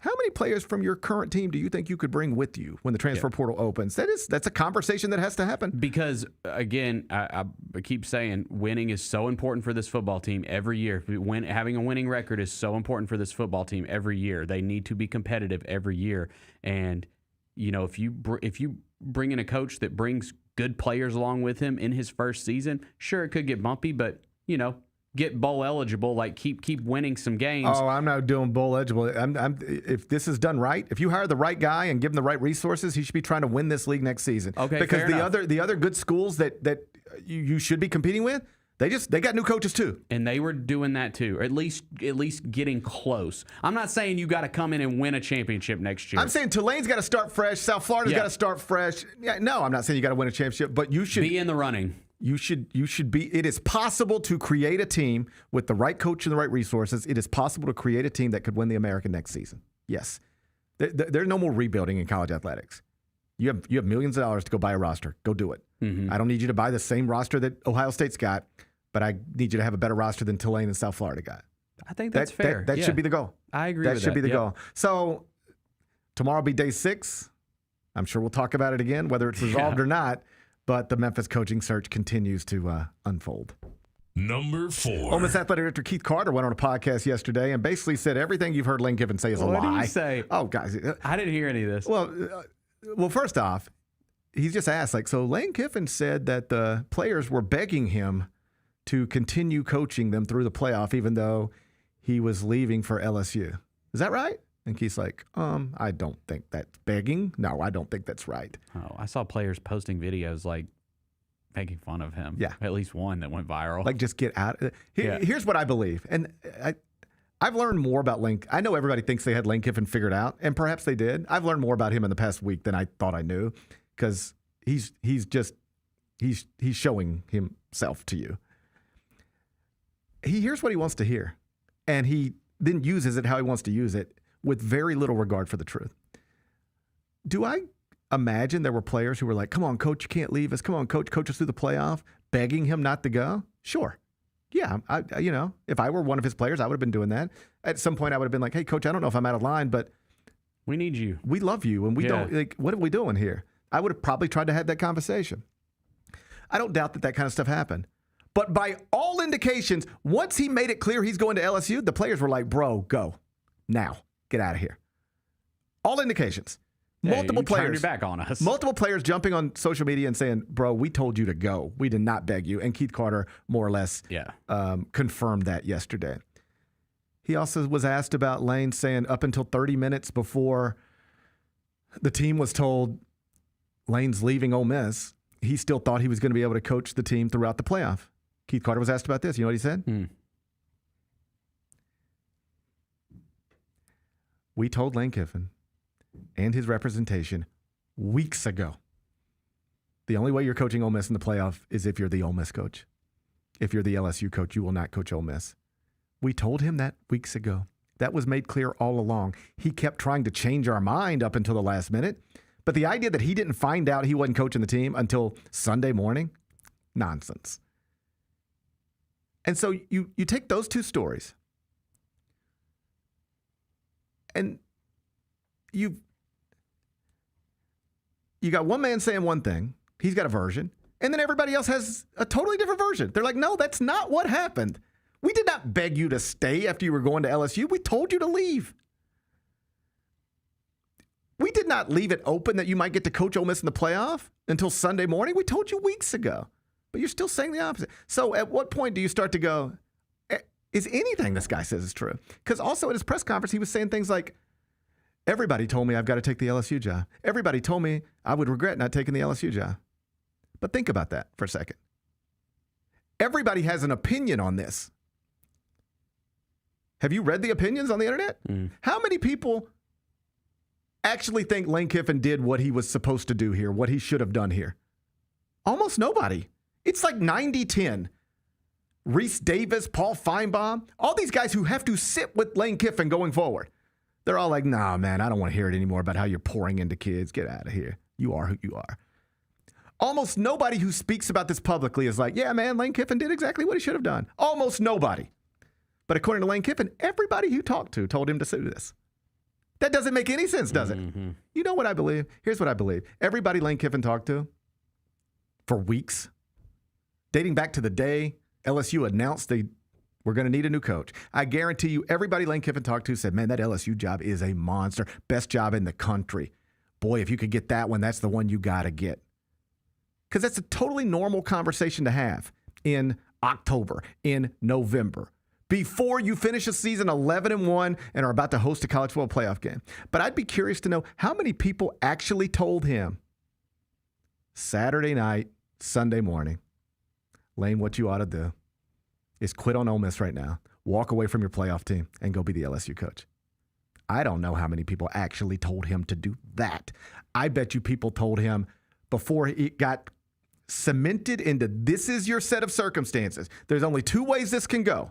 how many players from your current team do you think you could bring with you when the transfer portal opens? That's a conversation that has to happen. Because, again, I keep saying winning is so important for this football team every year. Having a winning record is so important for this football team every year. They need to be competitive every year. And, if you bring in a coach that brings good players along with him in his first season, sure, it could get bumpy, but, get bowl eligible, keep winning some games. Oh, I'm not doing bowl eligible. If this is done right, if you hire the right guy and give him the right resources, he should be trying to win this league next season. Okay, because fair the other good schools that you should be competing with, they got new coaches too. And they were doing that too, or at least getting close. I'm not saying you got to come in and win a championship next year. I'm saying Tulane's got to start fresh. South Florida's got to start fresh. Yeah, no, I'm not saying you got to win a championship, but you should be in the running. You should be. It is possible to create a team with the right coach and the right resources. It is possible to create a team that could win the American next season. Yes, there's no more rebuilding in college athletics. You have millions of dollars to go buy a roster. Go do it. I don't need you to buy the same roster that Ohio State's got, but I need you to have a better roster than Tulane and South Florida got. I think that's fair. That should be the goal. I agree with that. That should be the goal. So tomorrow will be day 6. I'm sure we'll talk about it again, whether it's resolved or not. But the Memphis coaching search continues to unfold. Number 4. Ole Miss Athletic Director Keith Carter went on a podcast yesterday and basically said everything you've heard Lane Kiffin say is a lie. What did he say? Oh, guys. I didn't hear any of this. Well, first off, he's just asked, so Lane Kiffin said that the players were begging him to continue coaching them through the playoff, even though he was leaving for LSU. Is that right? And Keith's like, I don't think that's begging. No, I don't think that's right. Oh, I saw players posting videos making fun of him. Yeah. At least one that went viral. Just get out. Here's what I believe. And I've learned more about Lane. I know everybody thinks they had Lane Kiffin figured out, and perhaps they did. I've learned more about him in the past week than I thought I knew, because he's showing himself to you. He hears what he wants to hear, and he then uses it how he wants to use it, with very little regard for the truth. Do I imagine there were players who were like, come on, coach, you can't leave us. Come on, coach us through the playoff, begging him not to go? Sure. Yeah, if I were one of his players, I would have been doing that. At some point, I would have been like, hey, coach, I don't know if I'm out of line, but we need you. We love you, and we don't, what are we doing here? I would have probably tried to have that conversation. I don't doubt that kind of stuff happened. But by all indications, once he made it clear he's going to LSU, the players were like, bro, go now. Get out of here. All indications. Multiple players. Turned your back on us. Multiple players jumping on social media and saying, bro, we told you to go. We did not beg you. And Keith Carter more or less confirmed that yesterday. He also was asked about Lane saying up until 30 minutes before the team was told Lane's leaving Ole Miss, he still thought he was going to be able to coach the team throughout the playoff. Keith Carter was asked about this. You know what he said? We told Lane Kiffin and his representation weeks ago, the only way you're coaching Ole Miss in the playoff is if you're the Ole Miss coach. If you're the LSU coach, you will not coach Ole Miss. We told him that weeks ago. That was made clear all along. He kept trying to change our mind up until the last minute. But the idea that he didn't find out he wasn't coaching the team until Sunday morning, nonsense. And so you take those two stories, and you got one man saying one thing, he's got a version, and then everybody else has a totally different version. They're like, no, that's not what happened. We did not beg you to stay after you were going to LSU. We told you to leave. We did not leave it open that you might get to coach Ole Miss in the playoff until Sunday morning. We told you weeks ago, but you're still saying the opposite. So at what point do you start to go, is anything this guy says is true. Because also at his press conference, he was saying things like, everybody told me I've got to take the LSU job. Everybody told me I would regret not taking the LSU job. But think about that for a second. Everybody has an opinion on this. Have you read the opinions on the internet? How many people actually think Lane Kiffin did what he was supposed to do here, what he should have done here? Almost nobody. It's like 90-10. Reese Davis, Paul Feinbaum, all these guys who have to sit with Lane Kiffin going forward. They're all like, nah, man, I don't want to hear it anymore about how you're pouring into kids. Get out of here. You are who you are. Almost nobody who speaks about this publicly is like, yeah, man, Lane Kiffin did exactly what he should have done. Almost nobody. But according to Lane Kiffin, everybody he talked to told him to do this. That doesn't make any sense, does it? You know what I believe? Here's what I believe. Everybody Lane Kiffin talked to for weeks, dating back to the day LSU announced they were going to need a new coach. I guarantee you everybody Lane Kiffin talked to said, man, that LSU job is a monster. Best job in the country. Boy, if you could get that one, that's the one you got to get. Because that's a totally normal conversation to have in October, in November, before you finish a season 11-1 and are about to host a college football playoff game. But I'd be curious to know how many people actually told him Saturday night, Sunday morning, Lane, what you ought to do is quit on Ole Miss right now, walk away from your playoff team, and go be the LSU coach. I don't know how many people actually told him to do that. I bet you people told him before it got cemented into this is your set of circumstances. There's only two ways this can go.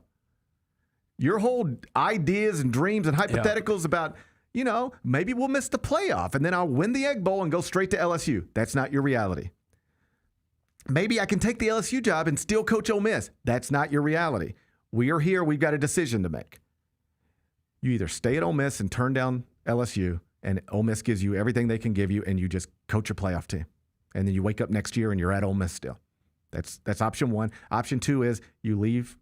Your whole ideas and dreams and hypotheticals about, you know, maybe we'll miss the playoff and then I'll win the Egg Bowl and go straight to LSU. That's not your reality. Maybe I can take the LSU job and still coach Ole Miss. That's not your reality. We are here. We've got a decision to make. You either stay at Ole Miss and turn down LSU, and Ole Miss gives you everything they can give you, and you just coach your playoff team. And then you wake up next year and you're at Ole Miss still. That's option one. Option two is you leave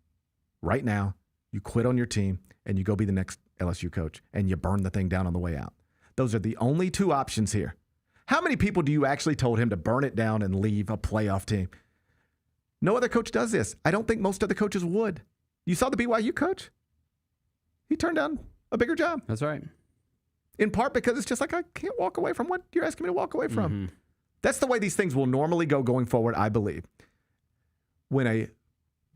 right now, you quit on your team, and you go be the next LSU coach, and you burn the thing down on the way out. Those are the only two options here. How many people do you actually told him to burn it down and leave a playoff team? No other coach does this. I don't think most other coaches would. You saw the BYU coach? He turned down a bigger job. That's right. In part because it's just like, I can't walk away from what you're asking me to walk away from. That's the way these things will normally go going forward, I believe. When a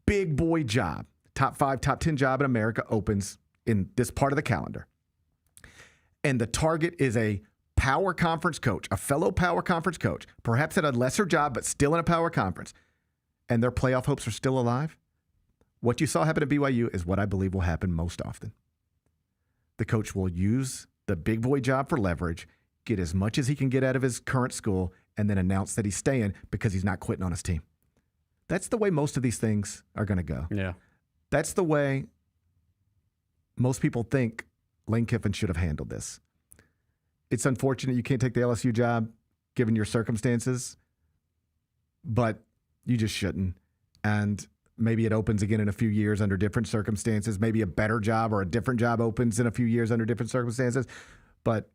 big boy job, top 5, top 10 job in America opens in this part of the calendar, and the target is a power conference coach, a fellow power conference coach, perhaps at a lesser job, but still in a power conference, and their playoff hopes are still alive, what you saw happen at BYU is what I believe will happen most often. The coach will use the big boy job for leverage, get as much as he can get out of his current school, and then announce that he's staying because he's not quitting on his team. That's the way most of these things are going to go. Yeah. That's the way most people think Lane Kiffin should have handled this. It's unfortunate you can't take the LSU job given your circumstances, but you just shouldn't. And maybe it opens again in a few years under different circumstances. Maybe a better job or a different job opens in a few years under different circumstances. But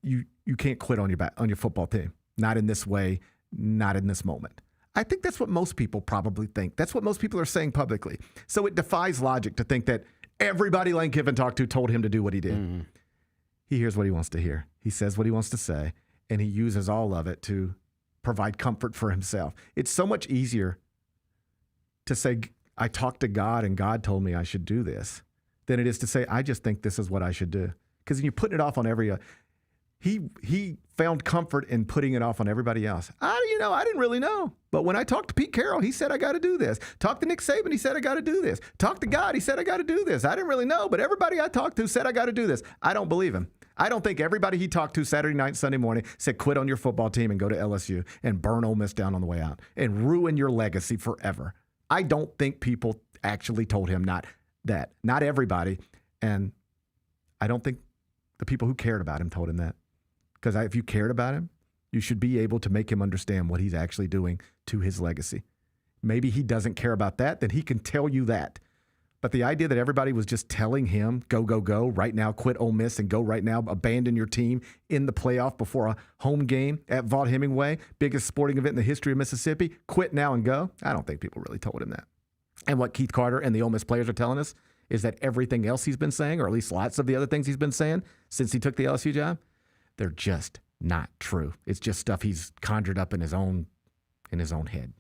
you can't quit on your football team. Not in this way, not in this moment. I think that's what most people probably think. That's what most people are saying publicly. So it defies logic to think that everybody Lane Kiffin talked to told him to do what he did. He hears what he wants to hear. He says what he wants to say, and he uses all of it to provide comfort for himself. It's so much easier to say, I talked to God and God told me I should do this, than it is to say, I just think this is what I should do. Because you're putting it off on every he found comfort in putting it off on everybody else. I didn't really know. But when I talked to Pete Carroll, he said, I got to do this. Talked to Nick Saban, he said, I got to do this. Talked to God, he said, I got to do this. I didn't really know, but everybody I talked to said, I got to do this. I don't believe him. I don't think everybody he talked to Saturday night, Sunday morning said, quit on your football team and go to LSU and burn Ole Miss down on the way out and ruin your legacy forever. I don't think people actually told him not that. Not everybody. And I don't think the people who cared about him told him that. Because if you cared about him, you should be able to make him understand what he's actually doing to his legacy. Maybe he doesn't care about that, then he can tell you that. But the idea that everybody was just telling him, go, go, go, right now, quit Ole Miss and go right now, abandon your team in the playoff before a home game at Vaught Hemingway, biggest sporting event in the history of Mississippi, quit now and go. I don't think people really told him that. And what Keith Carter and the Ole Miss players are telling us is that everything else he's been saying, or at least lots of the other things he's been saying since he took the LSU job, they're just not true. It's just stuff he's conjured up in his own head.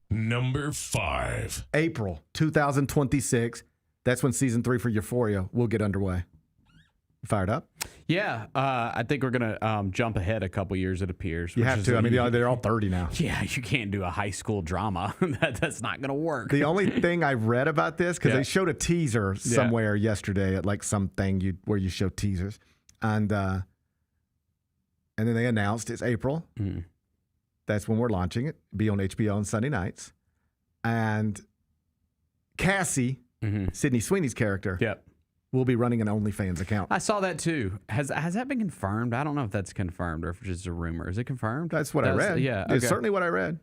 Number 5. April 2026. That's when season 3 for Euphoria will get underway. You fired up? Yeah, I think we're gonna jump ahead a couple years. It appears you have to. I mean, they're all 30 now. Yeah, you can't do a high school drama. That's not gonna work. The only thing I read about this, because they showed a teaser somewhere yesterday at like something where you show teasers, and then they announced it's April. Mm. That's when we're launching it. Be on HBO on Sunday nights, and Cassie, Sydney Sweeney's character, will be running an OnlyFans account. I saw that too. Has that been confirmed? I don't know if that's confirmed or if it's just a rumor. Is it confirmed? That's what I read. Yeah, it's certainly what I read.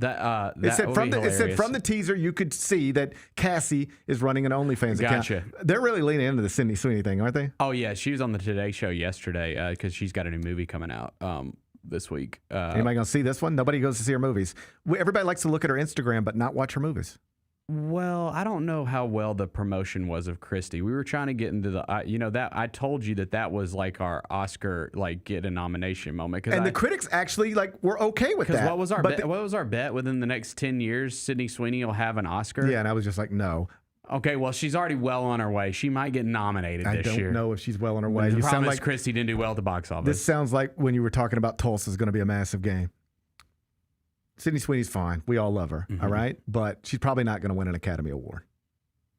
It said from the teaser you could see that Cassie is running an OnlyFans account. They're really leaning into the Sydney Sweeney thing, aren't they? Oh yeah, she was on the Today Show yesterday because she's got a new movie coming out this week. Anybody gonna see this one? Nobody goes to see her movies. Everybody likes to look at her Instagram but not watch her movies. Well, I don't know how well the promotion was of Christy. We were trying to get into the, that I told you that was like our Oscar, get a nomination moment. And the critics actually were okay with that. Because what was our bet? What was our bet? Within the next 10 years, Sydney Sweeney will have an Oscar. Yeah, and I was just like, no. Okay, well, she's already well on her way. She might get nominated this year. I don't know if she's well on her way. The problem is Christy didn't do well at the box office. This sounds like when you were talking about Tulsa's going to be a massive game. Sydney Sweeney's fine. We all love her, all right? But she's probably not going to win an Academy Award.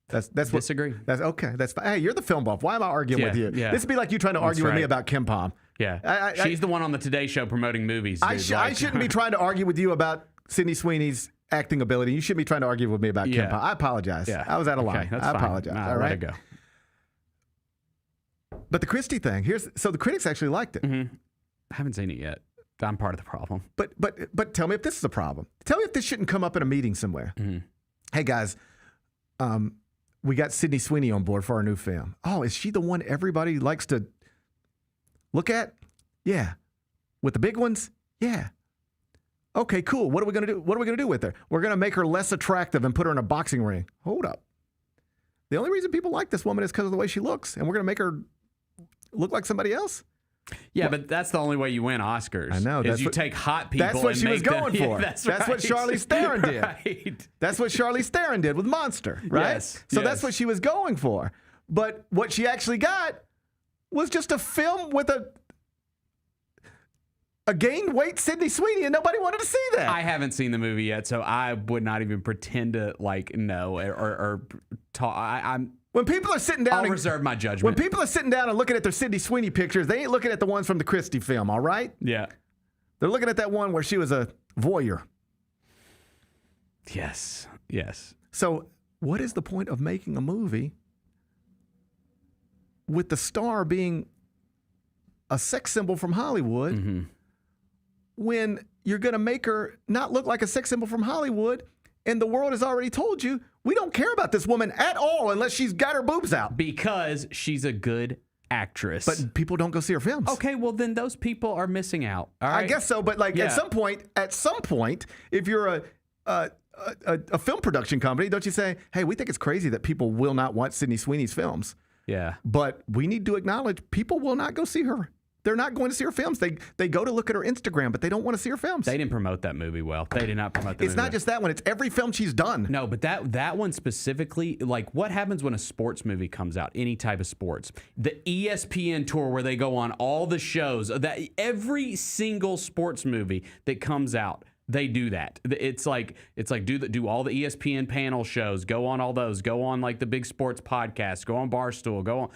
That's Disagree. That's okay. That's fine. Hey, you're the film buff. Why am I arguing with you? Yeah. This would be like you trying to argue with me about Kim Pom. Yeah. She's the one on the Today Show promoting movies. I shouldn't be trying to argue with you about Sydney Sweeney's acting ability. You shouldn't be trying to argue with me about Kim Pom. I apologize. Yeah. I was out of line. That's I fine. apologize. All right. Let it go. But the Christie thing, so the critics actually liked it. I haven't seen it yet. I'm part of the problem. But tell me if this is a problem. Tell me if this shouldn't come up in a meeting somewhere. Hey guys, we got Sydney Sweeney on board for our new film. Oh, is she the one everybody likes to look at? Yeah. With the big ones? Yeah. Okay, cool. What are we gonna do? What are we gonna do with her? We're gonna make her less attractive and put her in a boxing ring. Hold up. The only reason people like this woman is because of the way she looks, and we're gonna make her look like somebody else? Yeah, but that's the only way you win Oscars. I know. Is you take hot people. That's what and she was going for. Yeah, that's what Charlize Theron did. Right. That's what Charlize Theron did with Monster, right? Yes, so that's what she was going for. But what she actually got was just a film with a gained weight Sydney Sweeney, and nobody wanted to see that. I haven't seen the movie yet, so I would not even pretend to know or talk. I'm. When people are sitting down, I'll reserve my judgment. When people are sitting down and looking at their Sydney Sweeney pictures, they ain't looking at the ones from the Christie film, all right? Yeah. They're looking at that one where she was a voyeur. Yes. So what is the point of making a movie with the star being a sex symbol from Hollywood when you're going to make her not look like a sex symbol from Hollywood, and the world has already told you we don't care about this woman at all unless she's got her boobs out. Because she's a good actress. But people don't go see her films. Okay, well then those people are missing out. All right? I guess so, but at some point, if you're a film production company, don't you say, hey, we think it's crazy that people will not watch Sydney Sweeney's films. Yeah. But we need to acknowledge people will not go see her. They're not going to see her films. They go to look at her Instagram, but they don't want to see her films. They didn't promote that movie well. They did not promote that movie. It's not just that one. It's every film she's done. No, but that one specifically, what happens when a sports movie comes out, any type of sports? The ESPN tour where they go on all the shows, that every single sports movie that comes out, they do that. It's like do all the ESPN panel shows, go on all those, go on the big sports podcasts, go on Barstool, go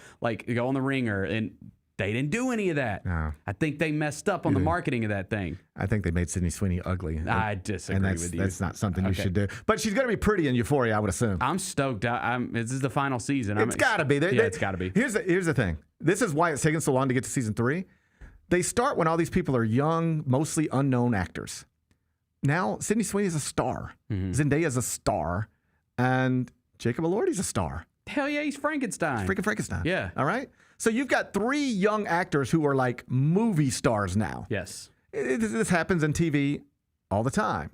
on The Ringer, and they didn't do any of that. No. I think they messed up on the marketing of that thing. I think they made Sydney Sweeney ugly. I disagree with you. That's not something you should do. But she's going to be pretty in Euphoria, I would assume. I'm stoked. This is the final season. It's got to be. It's got to be. Here's the thing. This is why it's taken so long to get to season 3. They start when all these people are young, mostly unknown actors. Now, Sydney Sweeney's a star. Zendaya's a star. And Jacob Elordi's a star. Hell yeah, he's Frankenstein. Freaking Frankenstein. Yeah. All right? So you've got 3 young actors who are like movie stars now. Yes. This happens in TV all the time.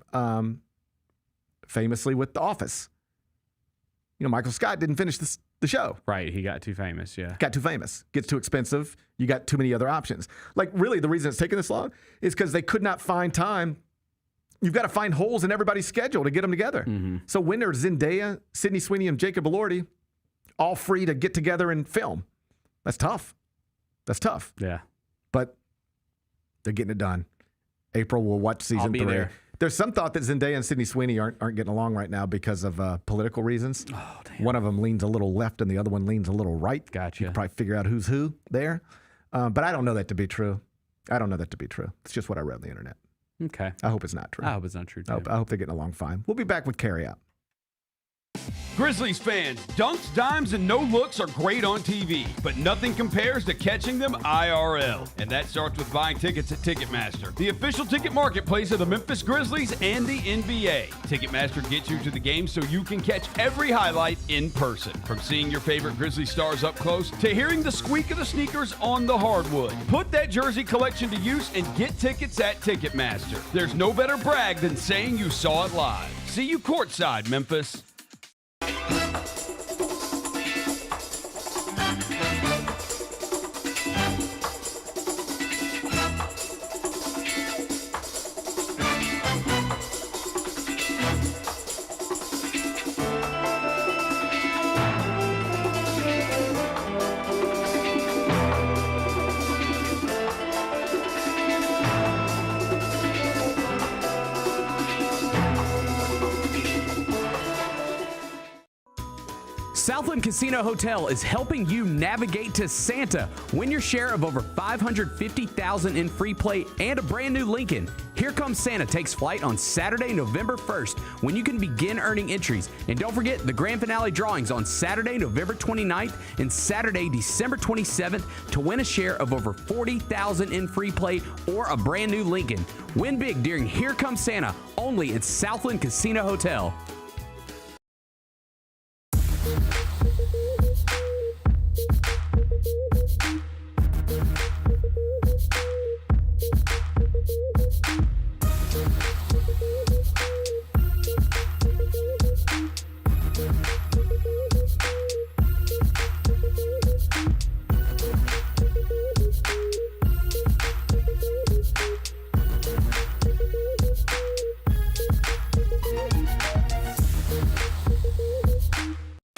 Famously with The Office. Michael Scott didn't finish the show. Right. He got too famous. Yeah. Got too famous. Gets too expensive. You got too many other options. Like, really, the reason it's taking this long is because they could not find time. You've got to find holes in everybody's schedule to get them together. Mm-hmm. So when are Zendaya, Sydney Sweeney, and Jacob Elordi all free to get together and film? That's tough. That's tough. Yeah. But they're getting it done. April, we'll watch season 3. There. There's some thought that Zendaya and Sydney Sweeney aren't getting along right now because of political reasons. Oh, damn. One of them leans a little left and the other one leans a little right. Gotcha. You can probably figure out who's who there. But I don't know that to be true. It's just what I read on the internet. Okay. I hope it's not true. I hope it's not true, too. I hope they're getting along fine. We'll be back with Carry Out. Grizzlies fans, dunks, dimes, and no looks are great on TV, but nothing compares to catching them IRL. And that starts with buying tickets at Ticketmaster, the official ticket marketplace of the Memphis Grizzlies and the NBA. Ticketmaster gets you to the game so you can catch every highlight in person. From seeing your favorite Grizzlies stars up close to hearing the squeak of the sneakers on the hardwood. Put that jersey collection to use and get tickets at Ticketmaster. There's no better brag than saying you saw it live. See you courtside, Memphis. Southland Casino Hotel is helping you navigate to Santa. Win your share of over $550,000 in free play and a brand new Lincoln. Here Comes Santa takes flight on Saturday, November 1st, when you can begin earning entries. And don't forget the grand finale drawings on Saturday, November 29th and Saturday, December 27th to win a share of over $40,000 in free play or a brand new Lincoln. Win big during Here Comes Santa, only at Southland Casino Hotel.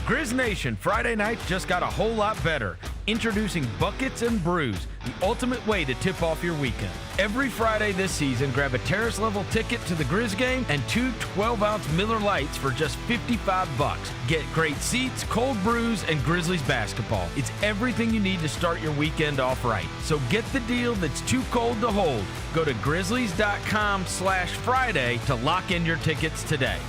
Grizz Nation, Friday night just got a whole lot better. Introducing Buckets and Brews, the ultimate way to tip off your weekend. Every Friday this season, grab a terrace-level ticket to the Grizz game and 2 12-ounce Miller Lights for just $55. Get great seats, cold brews, and Grizzlies basketball. It's everything you need to start your weekend off right. So get the deal that's too cold to hold. Go to grizzlies.com/Friday to lock in your tickets today.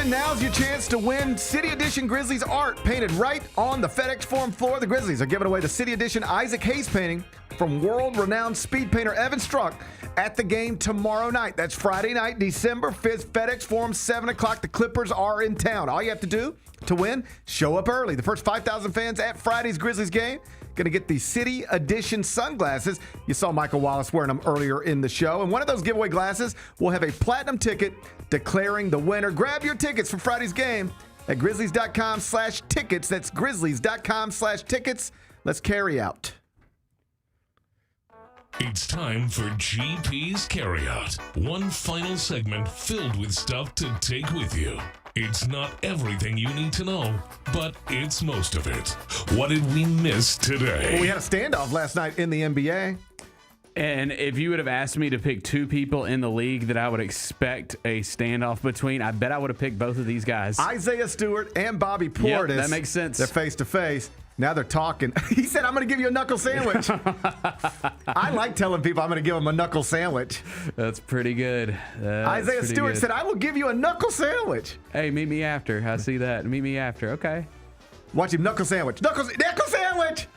Now's your chance to win City Edition Grizzlies art painted right on the FedEx Forum floor. The Grizzlies are giving away the City Edition Isaac Hayes painting from world-renowned speed painter Evan Struck at the game tomorrow night. That's Friday night, December 5th, FedEx Forum, 7 o'clock. The Clippers are in town. All you have to do to win, show up early. The first 5,000 fans at Friday's Grizzlies game going to get the City Edition sunglasses. You saw Michael Wallace wearing them earlier in the show. And one of those giveaway glasses will have a platinum ticket declaring the winner. Grab your tickets for Friday's game at grizzlies.com/tickets. That's grizzlies.com/tickets. Let's carry out. It's time for GP's Carryout. One final segment filled with stuff to take with you. It's not everything you need to know, but it's most of it. What did we miss today? Well, we had a standoff last night in the NBA. And if you would have asked me to pick two people in the league that I would expect a standoff between, I bet I would have picked both of these guys. Isaiah Stewart and Bobby Portis. Yep, that makes sense. They're face to face. Now they're talking. He said, I'm going to give you a knuckle sandwich. I like telling people I'm going to give them a knuckle sandwich. That's pretty good. Isaiah Stewart said, I will give you a knuckle sandwich. Hey, meet me after. I see that. Meet me after. Okay. Watch him knuckle sandwich. Knuckle sandwich.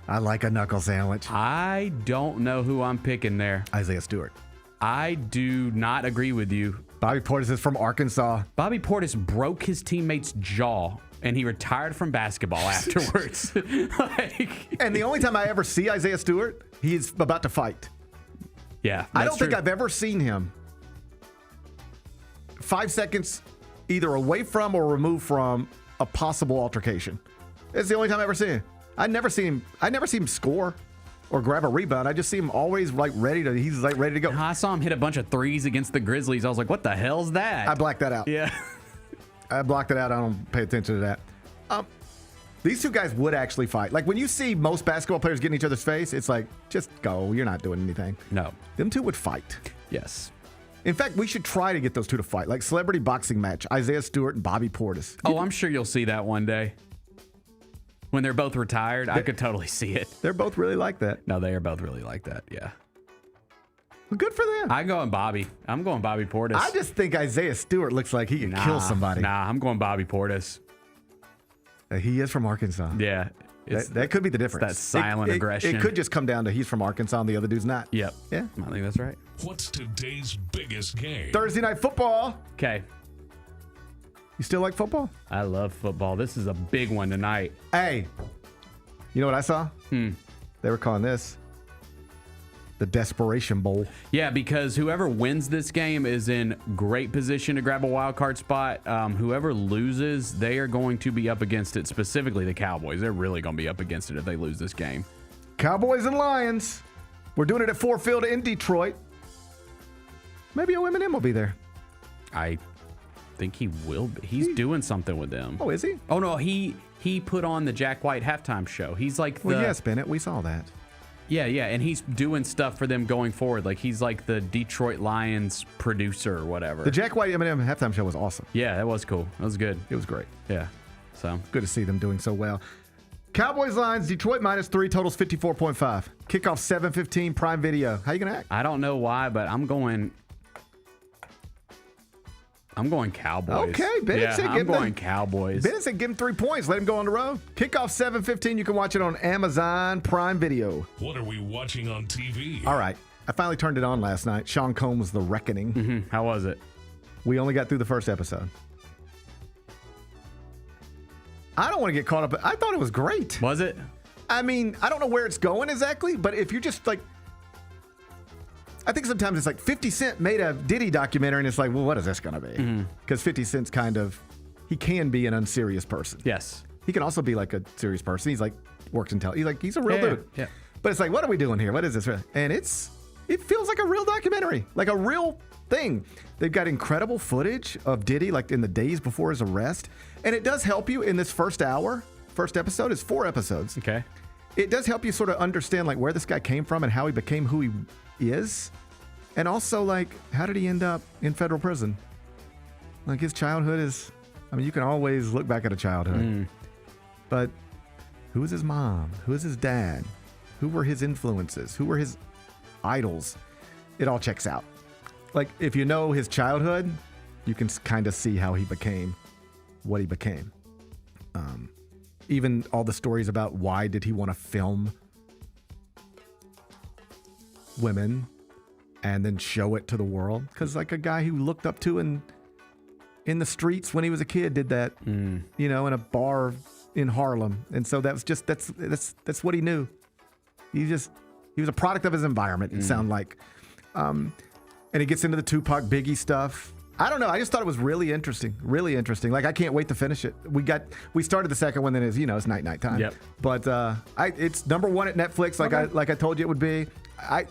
I like a knuckle sandwich. I don't know who I'm picking there. Isaiah Stewart. I do not agree with you. Bobby Portis is from Arkansas. Bobby Portis broke his teammate's jaw and he retired from basketball afterwards. And the only time I ever see Isaiah Stewart, he's about to fight. Yeah, I don't think I've ever seen him 5 seconds either away from or removed from a possible altercation. It's the only time I ever see him. I never see him score or grab a rebound. I just see him always ready to go. I saw him hit a bunch of threes against the Grizzlies. I was like, what the hell's that? I blacked that out. Yeah. I blocked it out. I don't pay attention to that. These two guys would actually fight. Like when you see most basketball players get in each other's face, it's like, just go. You're not doing anything. No. Them two would fight. Yes. In fact, we should try to get those two to fight. Like celebrity boxing match, Isaiah Stewart and Bobby Portis. Oh, I'm sure you'll see that one day. When they're both retired, I could totally see it. They're both really like that. No, they are both really like that, yeah. Well, good for them. I'm going Bobby Portis. I just think Isaiah Stewart looks like he could kill somebody. I'm going Bobby Portis. He is from Arkansas. Yeah. That could be the difference. That silent aggression. It could just come down to he's from Arkansas and the other dude's not. Yep. Yeah. I think that's right. What's today's biggest game? Thursday night football. Okay. You still like football? I love football. This is a big one tonight. Hey, you know what I saw? They were calling this the Desperation Bowl. Yeah, because whoever wins this game is in great position to grab a wild card spot. Whoever loses, they are going to be up against it, specifically the Cowboys. They're really going to be up against it if they lose this game. Cowboys and Lions. We're doing it at Ford Field in Detroit. Maybe Eminem will be there. I think he will be. He's doing something with them. Oh, is he? Oh, no, he put on the Jack White halftime show. He's like the... Well, yes, Bennett, we saw that. Yeah, and he's doing stuff for them going forward. Like, he's like the Detroit Lions producer or whatever. The Jack White Eminem halftime show was awesome. Yeah, that was cool. That was good. It was great. Yeah, so. Good to see them doing so well. Cowboys Lions, Detroit -3, totals 54.5. Kickoff 7:15, Prime Video. How you going to act? I don't know why, but I'm going Cowboys. Okay, Bennett said I'm going Cowboys. Bennett said give him 3 points. Let him go on the road. Kickoff 7:15. You can watch it on Amazon Prime Video. What are we watching on TV? All right. I finally turned it on last night. Sean Combs' The Reckoning. Mm-hmm. How was it? We only got through the first episode. I don't want to get caught up. I thought it was great. Was it? I mean, I don't know where it's going exactly, but if you're just like, I think sometimes it's like 50 Cent made a Diddy documentary and it's like, well, what is this going to be? Because 50 Cent's he can be an unserious person. Yes. He can also be like a serious person. He's like, works in he's a real dude. Yeah. But it's like, what are we doing here? What is this? And it feels like a real documentary, like a real thing. They've got incredible footage of Diddy, like in the days before his arrest. And it does help you in this first hour. First episode is 4 episodes. Okay. It does help you sort of understand like where this guy came from and how he became who he is. And also like, how did he end up in federal prison? Like his childhood is, I mean, you can always look back at a childhood. But who was his mom? Who was his dad? Who were his influences? Who were his idols? It all checks out. Like if you know his childhood, you can kind of see how he became what he became. Even all the stories about why did he want to film women and then show it to the world? Because like a guy who looked up to in the streets when he was a kid did that, in a bar in Harlem. And so that's what he knew. He was a product of his environment, it sounded like. And he gets into the Tupac Biggie stuff. I don't know. I just thought it was really interesting. Really interesting. Like I can't wait to finish it. We started the second one, then it's night time. Yep. But it's number 1 at Netflix, like I told you it would be. I'll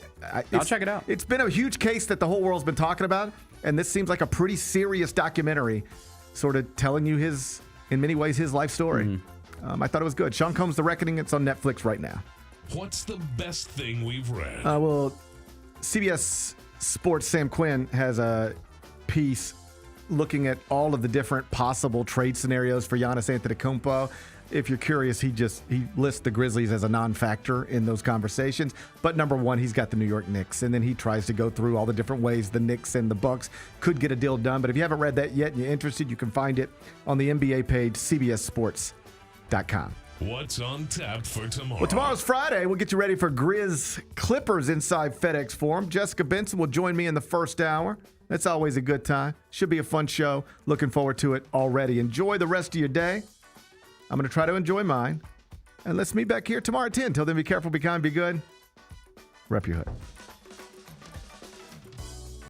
check it out. It's been a huge case that the whole world's been talking about, and this seems like a pretty serious documentary, sort of telling you in many ways, his life story. I thought it was good. Sean Combs' The Reckoning. It's on Netflix right now. What's the best thing we've read? Well, CBS Sports' Sam Quinn has a piece looking at all of the different possible trade scenarios for Giannis Antetokounmpo. If you're curious, he lists the Grizzlies as a non-factor in those conversations. But number 1, he's got the New York Knicks, and then he tries to go through all the different ways the Knicks and the Bucks could get a deal done. But if you haven't read that yet and you're interested, you can find it on the NBA page, cbssports.com. What's on tap for tomorrow? Well, tomorrow's Friday. We'll get you ready for Grizz Clippers inside FedEx Forum. Jessica Benson will join me in the first hour. That's always a good time. Should be a fun show. Looking forward to it already. Enjoy the rest of your day. I'm going to try to enjoy mine. And let's meet back here tomorrow at 10. Till then, be careful, be kind, be good. Rep your hood.